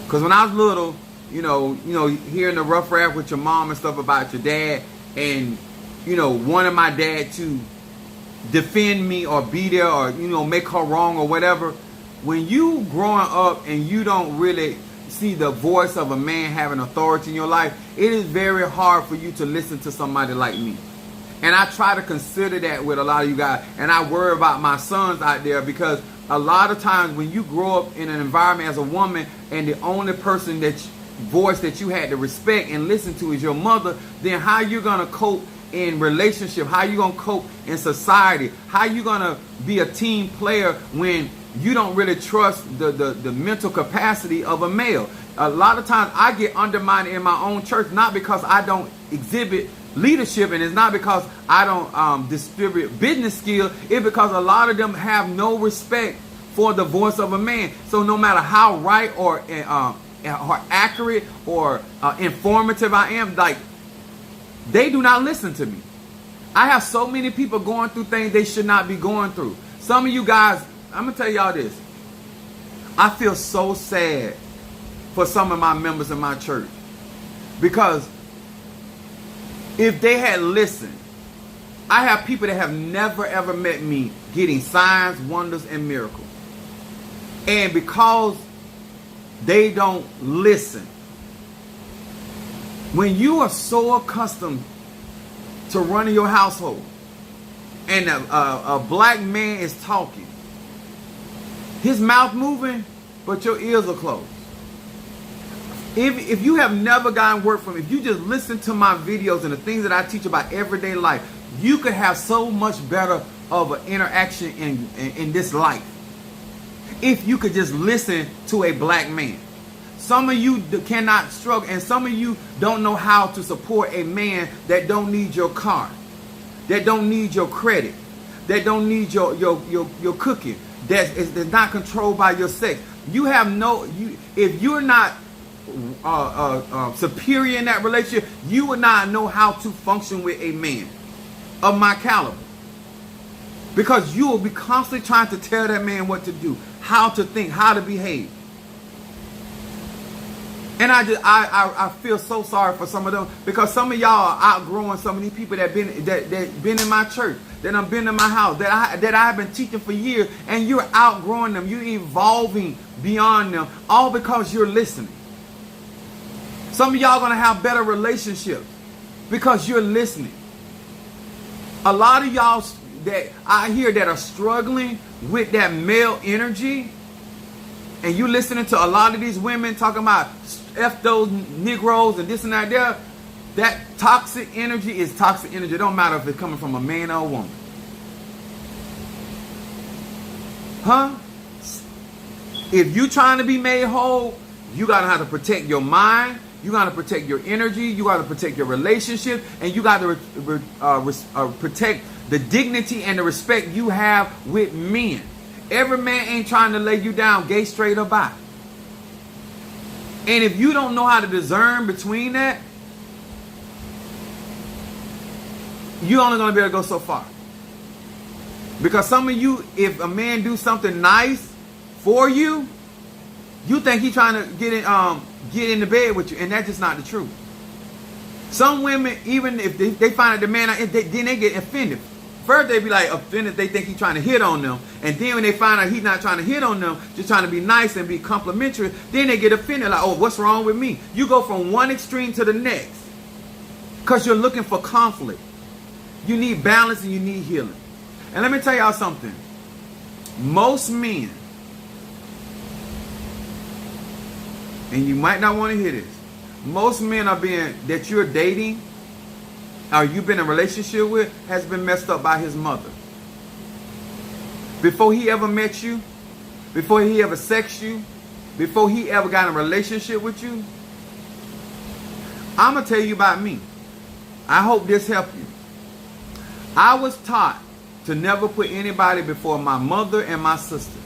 because when I was little, hearing the rough rap with your mom and stuff about your dad, and wanting my dad to defend me or be there or make her wrong or whatever. When you growing up and you don't really see the voice of a man having authority in your life, it is very hard for you to listen to somebody like me. And I try to consider that with a lot of you guys. And I worry about my sons out there, because a lot of times when you grow up in an environment as a woman and the only person voice that you had to respect and listen to is your mother, then how you gonna cope in relationship? How you gonna cope in society? How you gonna be a team player when you don't really trust the mental capacity of a male? A lot of times I get undermined in my own church, not because I don't exhibit leadership, and it's not because I don't distribute business skill. It's because a lot of them have no respect for the voice of a man. So no matter how right or accurate or informative I am, like, they do not listen to me. I have so many people going through things they should not be going through. Some of you guys, I'm going to tell y'all this. I feel so sad for some of my members in my church, because if they had listened, I have people that have never ever met me getting signs, wonders, and miracles. And because they don't listen, when you are so accustomed to running your household and a black man is talking, his mouth moving, but your ears are closed. If you have never gotten word from me, if you just listen to my videos and the things that I teach about everyday life, you could have so much better of an interaction in this life if you could just listen to a black man. Some of you cannot struggle, and some of you don't know how to support a man that don't need your car, that don't need your credit, that don't need your cooking, that's not controlled by your sex. You have if you're not superior in that relationship, you would not know how to function with a man of my caliber, because you will be constantly trying to tell that man what to do, how to think, how to behave. And I feel so sorry for some of them, because some of y'all are outgrowing some of these people that been in my church, that have been in my house, that I have been teaching for years, and you're outgrowing them, you're evolving beyond them, all because you're listening. Some of y'all gonna have better relationships because you're listening. A lot of y'all that I hear that are struggling with that male energy, and you listening to a lot of these women talking about F those Negroes and this and that there, that toxic energy is toxic energy. It don't matter if it's coming from a man or a woman. Huh? If you trying to be made whole, you gotta have to protect your mind, you gotta protect your energy, you gotta protect your relationship, and you gotta protect the dignity and the respect you have with men. Every man ain't trying to lay you down, gay, straight, or bi. And if you don't know how to discern between that, you're only going to be able to go so far. Because some of you, if a man do something nice for you, you think he's trying to get in the bed with you, and that's just not the truth. Some women, even if they find out the man, then they get offended. First, they be like offended, they think he's trying to hit on them. And then when they find out he's not trying to hit on them, just trying to be nice and be complimentary, then they get offended, like, oh, what's wrong with me? You go from one extreme to the next because you're looking for conflict. You need balance and you need healing. And let me tell y'all something. Most men, and you might not want to hear this, most men that you're dating or you've been in a relationship with has been messed up by his mother. Before he ever met you, before he ever sexed you, before he ever got in a relationship with you, I'm going to tell you about me. I hope this helped you. I was taught to never put anybody before my mother and my sister.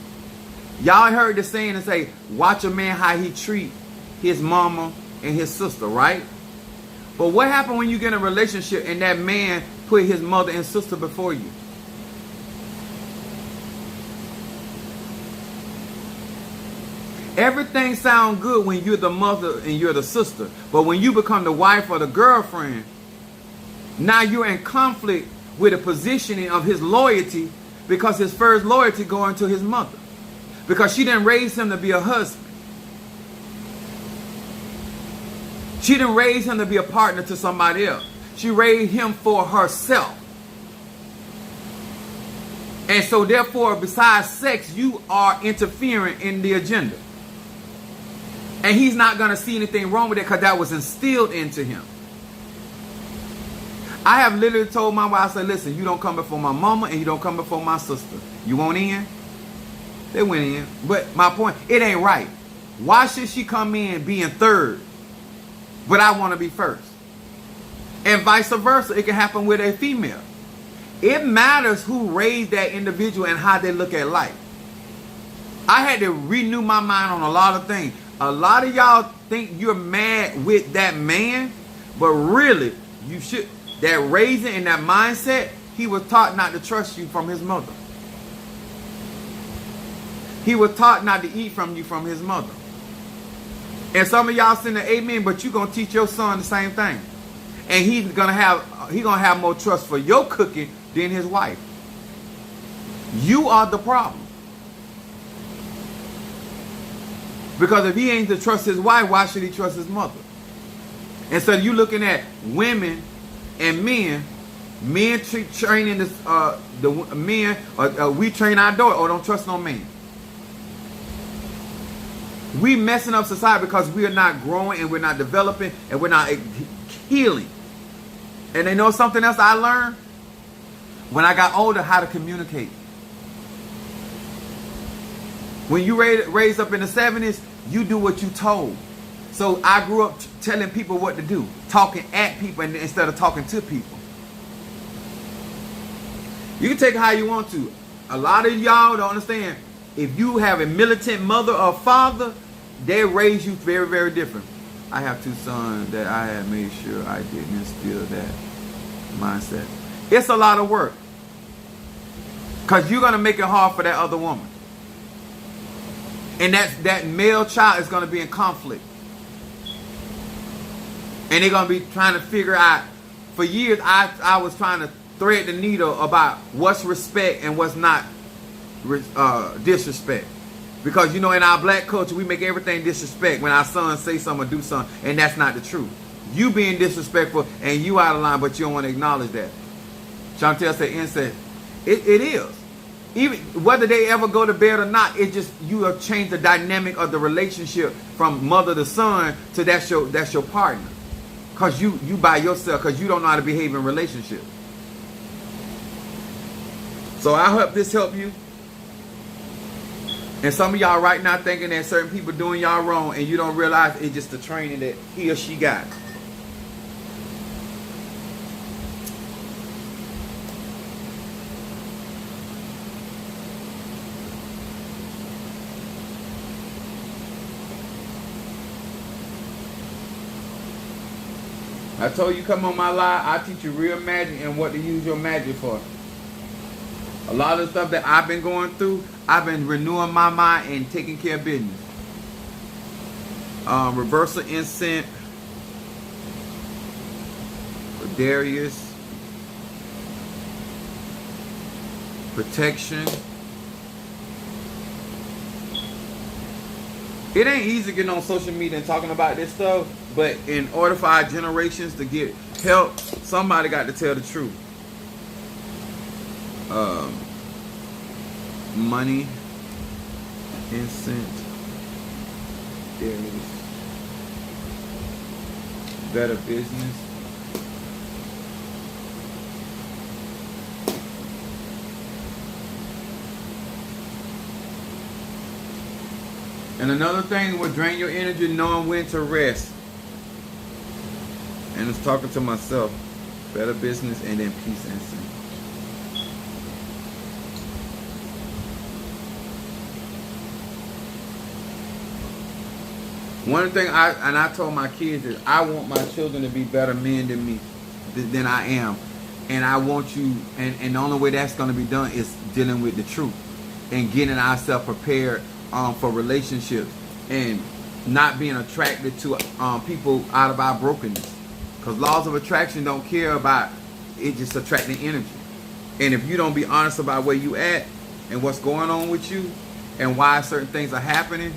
Y'all heard the saying and say, watch a man how he treat his mama and his sister, right? But what happened when you get in a relationship and that man put his mother and sister before you? Everything sounds good when you're the mother and you're the sister. But when you become the wife or the girlfriend, now you're in conflict with the positioning of his loyalty, because his first loyalty going to his mother. Because she didn't raise him to be a husband. She didn't raise him to be a partner to somebody else. She raised him for herself. And so therefore, besides sex, you are interfering in the agenda. And he's not going to see anything wrong with it, because that was instilled into him. I have literally told my wife, I said, listen, you don't come before my mama and you don't come before my sister. You want in? They went in. But my point, it ain't right. Why should she come in being third, but I want to be first? And vice versa, it can happen with a female. It matters who raised that individual and how they look at life. I had to renew my mind on a lot of things. A lot of y'all think you're mad with that man, but really, you should. That raising and that mindset, he was taught not to trust you from his mother. He was taught not to eat from you from his mother. And some of y'all saying amen, but you're going to teach your son the same thing. And he's going to have more trust for your cooking than his wife. You are the problem. Because if he ain't to trust his wife, why should he trust his mother? And so you looking at women and men training the men, we train our daughter, or don't trust no man. We messing up society because we are not growing and we're not developing and we're not healing. And they know something else I learned when I got older, how to communicate. When you raised up in the 70s, you do what you told. So I grew up telling people what to do, talking at people instead of talking to people. You can take it how you want to. A lot of y'all don't understand. If you have a militant mother or father, they raise you very, very different. I have 2 sons that I had made sure I didn't instill that mindset. It's a lot of work. Because you're going to make it hard for that other woman. And that male child is going to be in conflict. And they're going to be trying to figure out. For years, I was trying to thread the needle about what's respect and what's not disrespect. Because, you know, in our black culture, we make everything disrespect when our sons say something or do something, and that's not the truth. You being disrespectful and you out of line, but you don't want to acknowledge that. Chantel said incest. It is. Even whether they ever go to bed or not, it just, you have changed the dynamic of the relationship from mother to son to that's your partner. Because you by yourself, because you don't know how to behave in relationships. So I hope this help you. And some of y'all right now thinking that certain people doing y'all wrong and you don't realize it's just the training that he or she got. I told you come on my live, I teach you real magic and what to use your magic for. A lot of the stuff that I've been going through, I've been renewing my mind and taking care of business. Reversal incense for Darius. Protection. It ain't easy getting on social media and talking about this stuff, but in order for our generations to get help, somebody got to tell the truth. Money, incense, Darius, better business. And another thing will drain your energy, knowing when to rest. And it's talking to myself. Better business and then peace and sin. One thing I told my kids is I want my children to be better men than me, than I am. And I want you, and the only way that's going to be done is dealing with the truth and getting ourselves prepared for relationships. and not being attracted to people out of our brokenness. Because laws of attraction don't care about it, just attracting energy. And if you don't be honest about where you at and what's going on with you and why certain things are happening,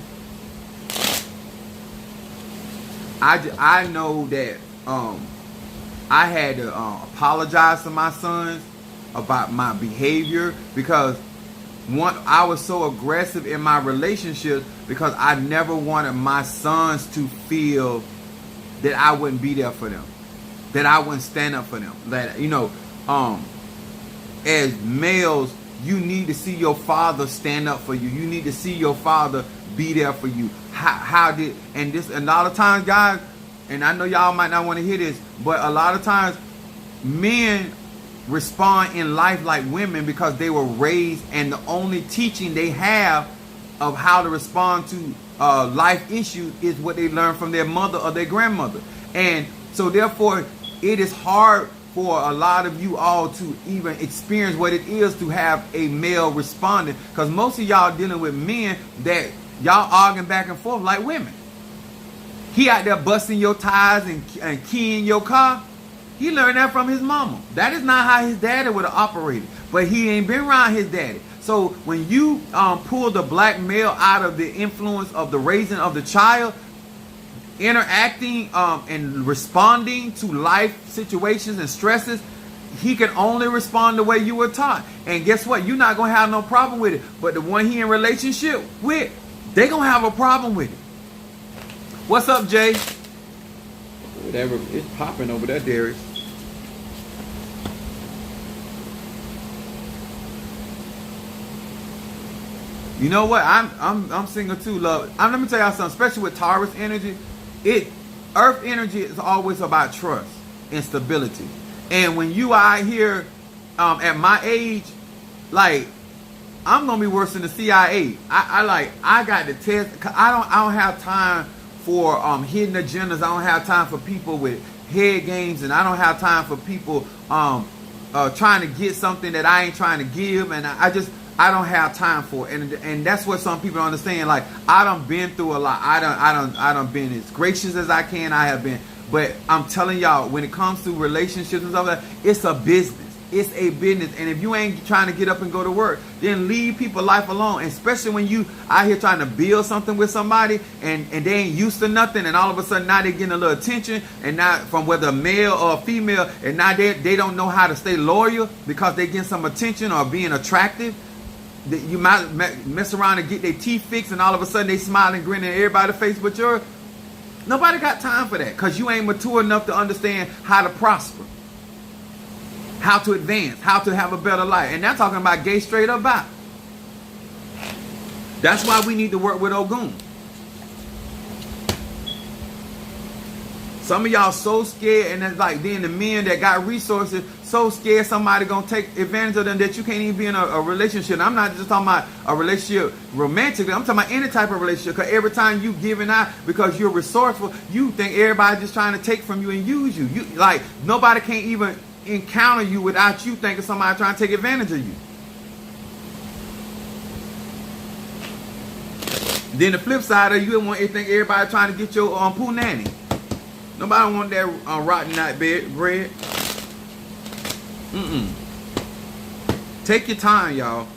I know that I had to apologize to my sons about my behavior, because I was so aggressive in my relationship because I never wanted my sons to feel that I wouldn't be there for them, that I wouldn't stand up for them. That, you know, as males, you need to see your father stand up for you. You need to see your father be there for you. And a lot of times, guys, and I know y'all might not want to hear this, but a lot of times men respond in life like women because they were raised, and the only teaching they have of how to respond to life issues is what they learn from their mother or their grandmother. And so therefore it is hard for a lot of you all to even experience what it is to have a male responding, because most of y'all dealing with men that y'all arguing back and forth like women. He out there busting your tires and keying your car. He learned that from his mama. That is not how his daddy would have operated. But he ain't been around his daddy. So when you pull the black male out of the influence of the raising of the child, interacting and responding to life situations and stresses, he can only respond the way you were taught. And guess what? You're not going to have no problem with it. But the one he in relationship with, they going to have a problem with it. What's up, Jay? Whatever, it's popping over there, Darius. You know what? I'm single too, love. Let me tell y'all something, especially with Taurus energy. Earth energy is always about trust and stability. And when you are here at my age, like, I'm gonna be worse than the CIA. I got to test. I don't have time for hidden agendas. I don't have time for people with head games, and I don't have time for people trying to get something that I ain't trying to give. And I don't have time for it. And that's what some people don't understand. Like, I done been through a lot. I done been as gracious as I can. I have been. But I'm telling y'all, when it comes to relationships and stuff like that, it's a business. It's a business. And if you ain't trying to get up and go to work, then leave people's life alone. And especially when you out here trying to build something with somebody and they ain't used to nothing, and all of a sudden now they're getting a little attention, and now from whether male or female, and now they don't know how to stay loyal because they getting some attention or being attractive. You might mess around and get their teeth fixed, and all of a sudden they smiling, grinning at everybody's face but yours. Nobody got time for that, because you ain't mature enough to understand how to prosper, how to advance, how to have a better life. And they're talking about gay straight up bi. That's why we need to work with Ogun. Some of y'all so scared, and it's like then the men that got resources so scared somebody gonna take advantage of them that you can't even be in a relationship. And I'm not just talking about a relationship romantically. I'm talking about any type of relationship. Because every time you giving out because you're resourceful, you think everybody's just trying to take from you and use you. You like, nobody can't even encounter you without you thinking somebody trying to take advantage of you. Then the flip side of you think everybody trying to get your poo nanny. Nobody want that rotten night bread. Take your time, y'all.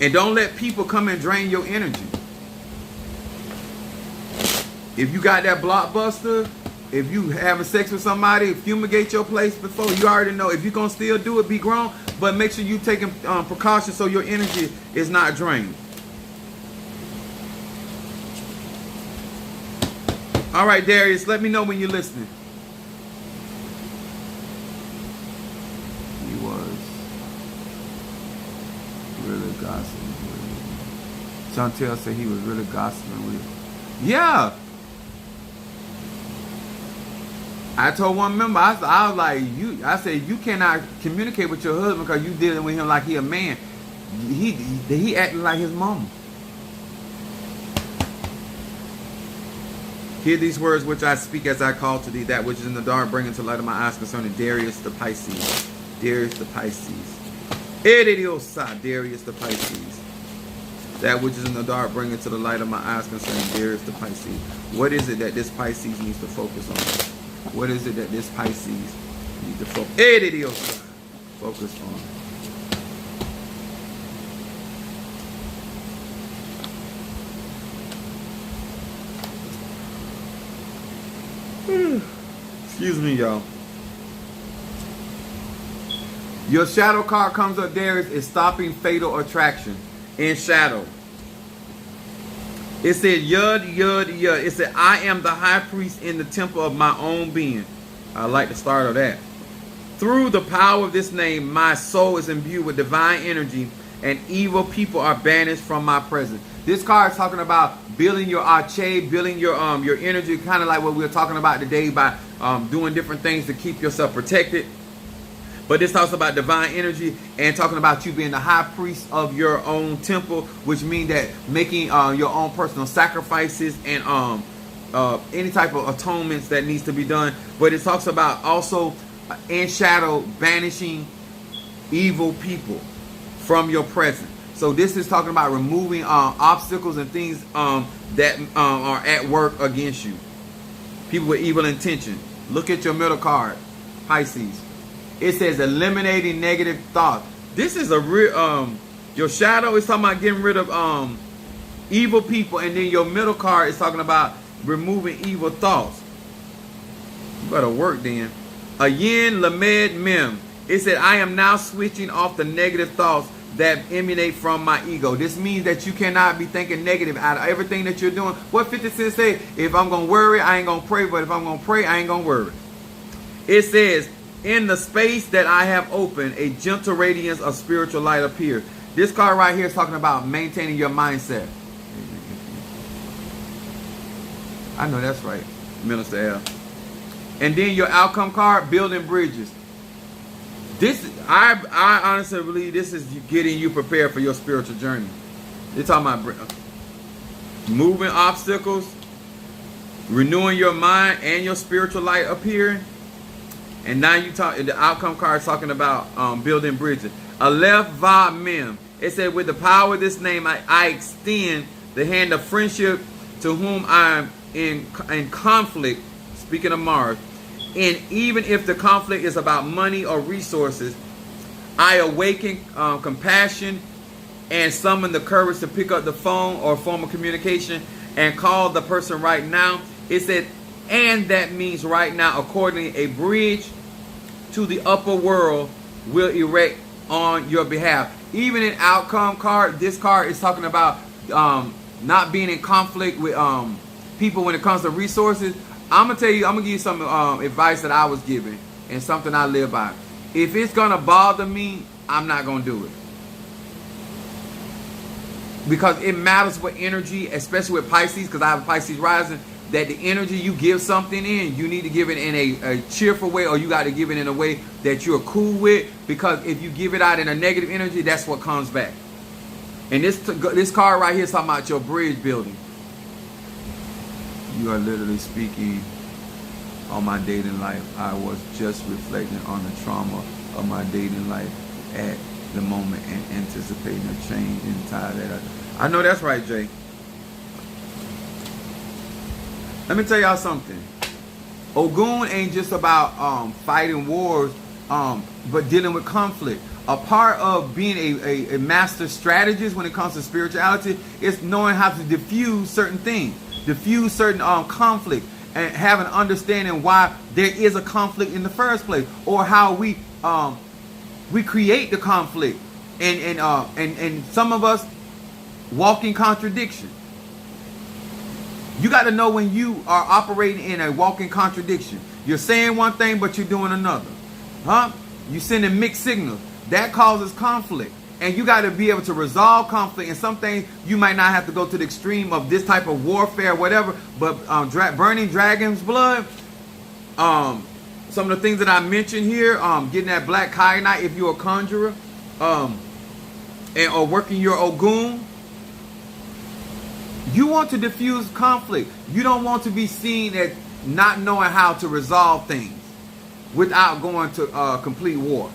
And don't let people come and drain your energy. If you got that blockbuster, if you having sex with somebody, fumigate your place before. You already know. If you're going to still do it, be grown. But make sure you taking precautions so your energy is not drained. All right, Darius, let me know when you're listening. He was really gossiping with you. Chantel said he was really gossiping with you. Yeah. I told one member, I was like, I said, you cannot communicate with your husband because you dealing with him like he a man. He acting like his mama. Hear these words which I speak as I call to thee, that which is in the dark, bringing to light of my eyes concerning Darius the Pisces. Darius the Pisces. Darius the Pisces. That which is in the dark, bring it to the light of my eyes concerning Darius the Pisces. What is it that this Pisces needs to focus on? What is it that this Pisces needs to focus on? Excuse me, y'all. Your shadow card comes up, Darius, is stopping fatal attraction in shadow. It said, Yud, Yud, Yud. It said, I am the high priest in the temple of my own being. I like the start of that. Through the power of this name, my soul is imbued with divine energy, and evil people are banished from my presence. This card is talking about building your arche, building your energy, kind of like what we were talking about today by doing different things to keep yourself protected. But this talks about divine energy and talking about you being the high priest of your own temple, which means that making your own personal sacrifices and any type of atonements that needs to be done. But it talks about also in shadow banishing evil people from your presence. So this is talking about removing obstacles and things that are at work against you. People with evil intention. Look at your middle card, Pisces. It says eliminating negative thoughts. This is a real, your shadow is talking about getting rid of evil people. And then your middle card is talking about removing evil thoughts. You better work then. Ayin Lamed Mem. It said, I am now switching off the negative thoughts that emanate from my ego. This means that you cannot be thinking negative out of everything that you're doing. What 50 Cent say? If I'm going to worry, I ain't going to pray. But if I'm going to pray, I ain't going to worry. It says, in the space that I have opened, a gentle radiance of spiritual light appears. This card right here is talking about maintaining your mindset. I know that's right, Minister L. And then your outcome card, building bridges. This, I honestly believe this is getting you prepared for your spiritual journey. They're talking about moving obstacles, renewing your mind and your spiritual light appearing. And now you talk, the outcome card is talking about building bridges. Aleph Va Mem. It said, with the power of this name, I extend the hand of friendship to whom I'm in conflict. Speaking of Mars. And even if the conflict is about money or resources, I awaken compassion and summon the courage to pick up the phone or form of communication and call the person right now. It said, and that means right now, accordingly, a bridge to the upper world will erect on your behalf. Even in outcome card, this card is talking about not being in conflict with people when it comes to resources. I'm going to tell you, I'm going to give you some advice that I was given and something I live by. If it's going to bother me, I'm not going to do it. Because it matters what energy, especially with Pisces, because I have a Pisces rising, that the energy you give something in, you need to give it in a cheerful way, or you got to give it in a way that you're cool with. Because if you give it out in a negative energy, that's what comes back. And this card right here is talking about your bridge building. You are literally speaking on my dating life. I was just reflecting on the trauma of my dating life at the moment and anticipating a change in time that I know that's right, Jay. Let me tell y'all something. Ogun ain't just about fighting wars, but dealing with conflict. A part of being a master strategist when it comes to spirituality is knowing how to diffuse certain things, diffuse certain conflict, and have an understanding why there is a conflict in the first place, or how we create the conflict, and some of us walk in contradiction. You got to know when you are operating in a walking contradiction. You're saying one thing, but you're doing another. You're sending mixed signals. That causes conflict. And you got to be able to resolve conflict. And some things you might not have to go to the extreme of this type of warfare, whatever. But burning dragon's blood, some of the things that I mentioned here, getting that black kyanite if you're a conjurer, or working your Ogun. You want to diffuse conflict. You don't want to be seen as not knowing how to resolve things without going to complete war.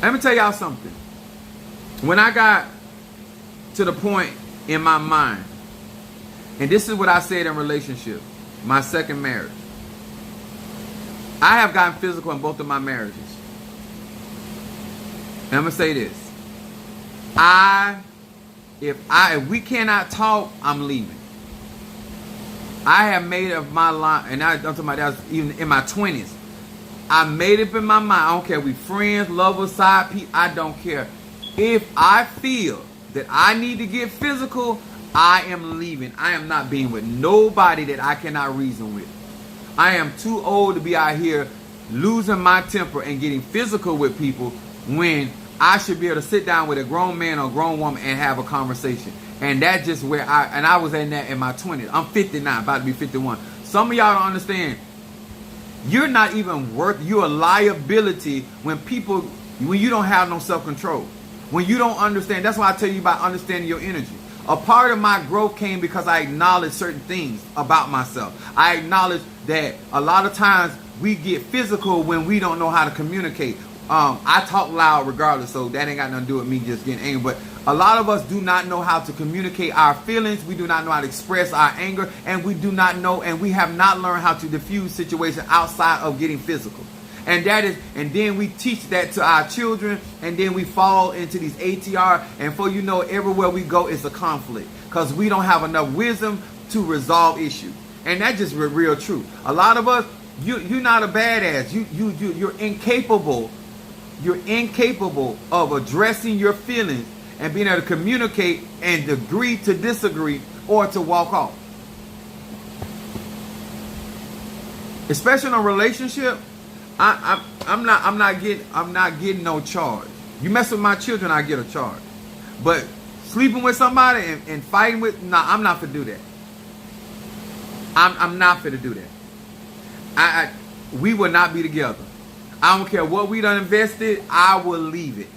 Let me tell y'all something. When I got to the point in my mind, and this is what I said in relationship, my second marriage. I have gotten physical in both of my marriages. And I'm going to say this. If we cannot talk, I'm leaving. I have made up my line, and I'm talking about that was even in my 20s. I made up in my mind. I don't care if we friends, lovers, side people. I don't care. If I feel that I need to get physical, I am leaving. I am not being with nobody that I cannot reason with. I am too old to be out here losing my temper and getting physical with people when I should be able to sit down with a grown man or grown woman and have a conversation. And that's just where I was in that in my 20s. I'm 59, about to be 51. Some of y'all don't understand. You're not even worth, you're a liability when you don't have no self-control. When you don't understand, that's why I tell you about understanding your energy. A part of my growth came because I acknowledged certain things about myself. I acknowledged that a lot of times we get physical when we don't know how to communicate. I talk loud regardless, so that ain't got nothing to do with me just getting angry. But a lot of us do not know how to communicate our feelings. We do not know how to express our anger, and we do not know, and we have not learned how to diffuse situations outside of getting physical. And then we teach that to our children, and then we fall into these ATR, and for you know, everywhere we go it's a conflict because we don't have enough wisdom to resolve issues. And that's just real true. A lot of us, you're not a badass. You're incapable. You're incapable of addressing your feelings and being able to communicate and agree to disagree or to walk off. Especially in a relationship, I'm not getting no charge. You mess with my children, I get a charge. But sleeping with somebody and fighting with, I'm not for do that. I'm not for to do that. We will not be together. I don't care what we done invested, I will leave it.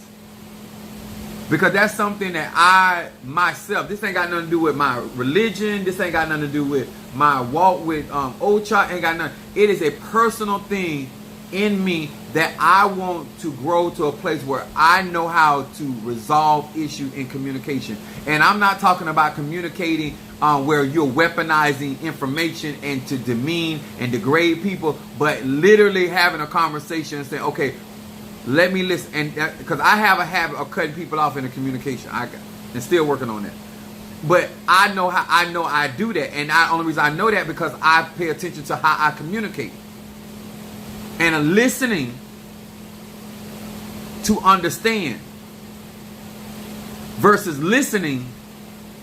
Because that's something that I, myself, this ain't got nothing to do with my religion. This ain't got nothing to do with my walk with Ocha. Ain't got nothing. It is a personal thing in me that I want to grow to a place where I know how to resolve issues in communication. And I'm not talking about communicating where you're weaponizing information and to demean and degrade people, but literally having a conversation and saying, okay, let me listen. And because I have a habit of cutting people off in the communication, and still working on that. But I know I do that, and the only reason I know that because I pay attention to how I communicate. And listening to understand versus listening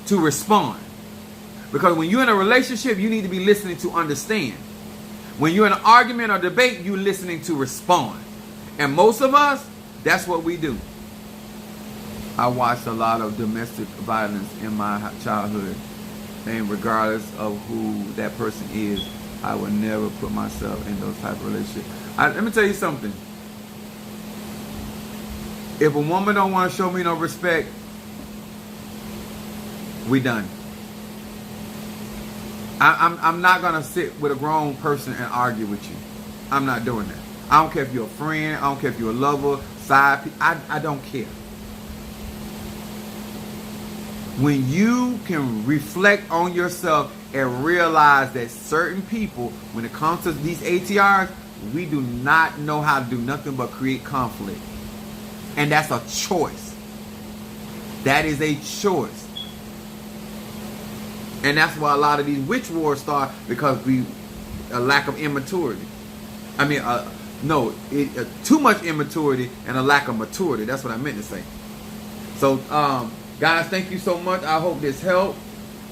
to respond. Because when you're in a relationship, you need to be listening to understand. When you're in an argument or debate, you're listening to respond. And most of us, that's what we do. I watched a lot of domestic violence in my childhood. And regardless of who that person is, I would never put myself in those type of relationships. Let me tell you something. If a woman don't want to show me no respect, we done. I'm not going to sit with a grown person and argue with you. I'm not doing that. I don't care if you're a friend. I don't care if you're a lover, side piece. I don't care. When you can reflect on yourself and realize that certain people, when it comes to these ATRs, we do not know how to do nothing but create conflict. And that's a choice. That is a choice. And that's why a lot of these witch wars start, because a lack of immaturity. I mean, too much immaturity and a lack of maturity. That's what I meant to say. So, guys, thank you so much. I hope this helped.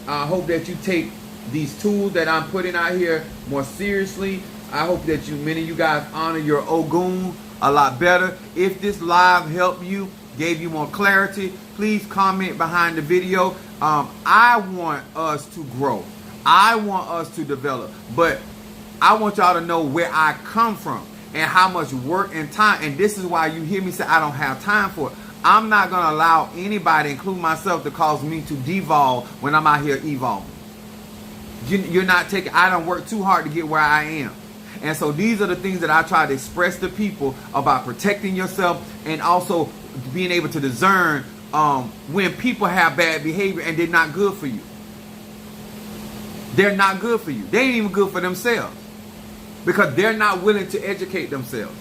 I hope that you take these tools that I'm putting out here more seriously. I hope that many of you guys honor your Ogun a lot better. If this live helped you, gave you more clarity, please comment behind the video. I want us to grow. I want us to develop. But I want y'all to know where I come from and how much work and time. And this is why you hear me say I don't have time for it. I'm not going to allow anybody, including myself, to cause me to devolve when I'm out here evolving. You're not taking, I don't work too hard to get where I am. And so these are the things that I try to express to people about protecting yourself and also being able to discern when people have bad behavior and they're not good for you. They're not good for you. They ain't even good for themselves because they're not willing to educate themselves.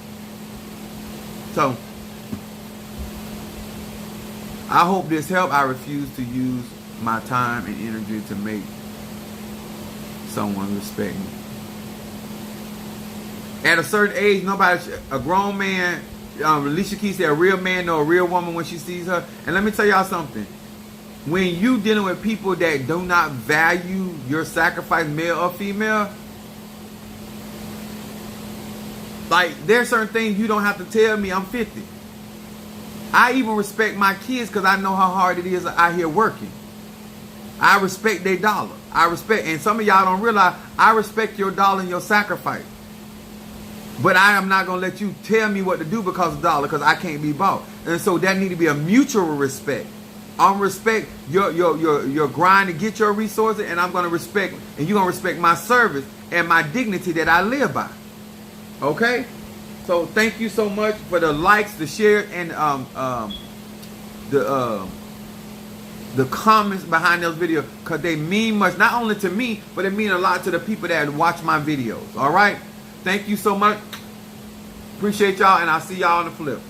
So, I hope this helped. I refuse to use my time and energy to make someone respect me. At a certain age, a grown man, Alicia Keys said, a real man know a real woman when she sees her. And let me tell y'all something. When you dealing with people that do not value your sacrifice, male or female, like there's certain things you don't have to tell me. I'm 50. I even respect my kids because I know how hard it is out here working. I respect their dollar. And some of y'all don't realize, I respect your dollar and your sacrifice. But I am not going to let you tell me what to do because of dollar, because I can't be bought. And so that need to be a mutual respect. I'm respect your grind to get your resources, and I'm going to respect, and you're going to respect my service and my dignity that I live by. Okay? So thank you so much for the likes, the share, and the comments behind those videos, because they mean much, not only to me, but they mean a lot to the people that watch my videos. All right? Thank you so much. Appreciate y'all, and I'll see y'all on the flip.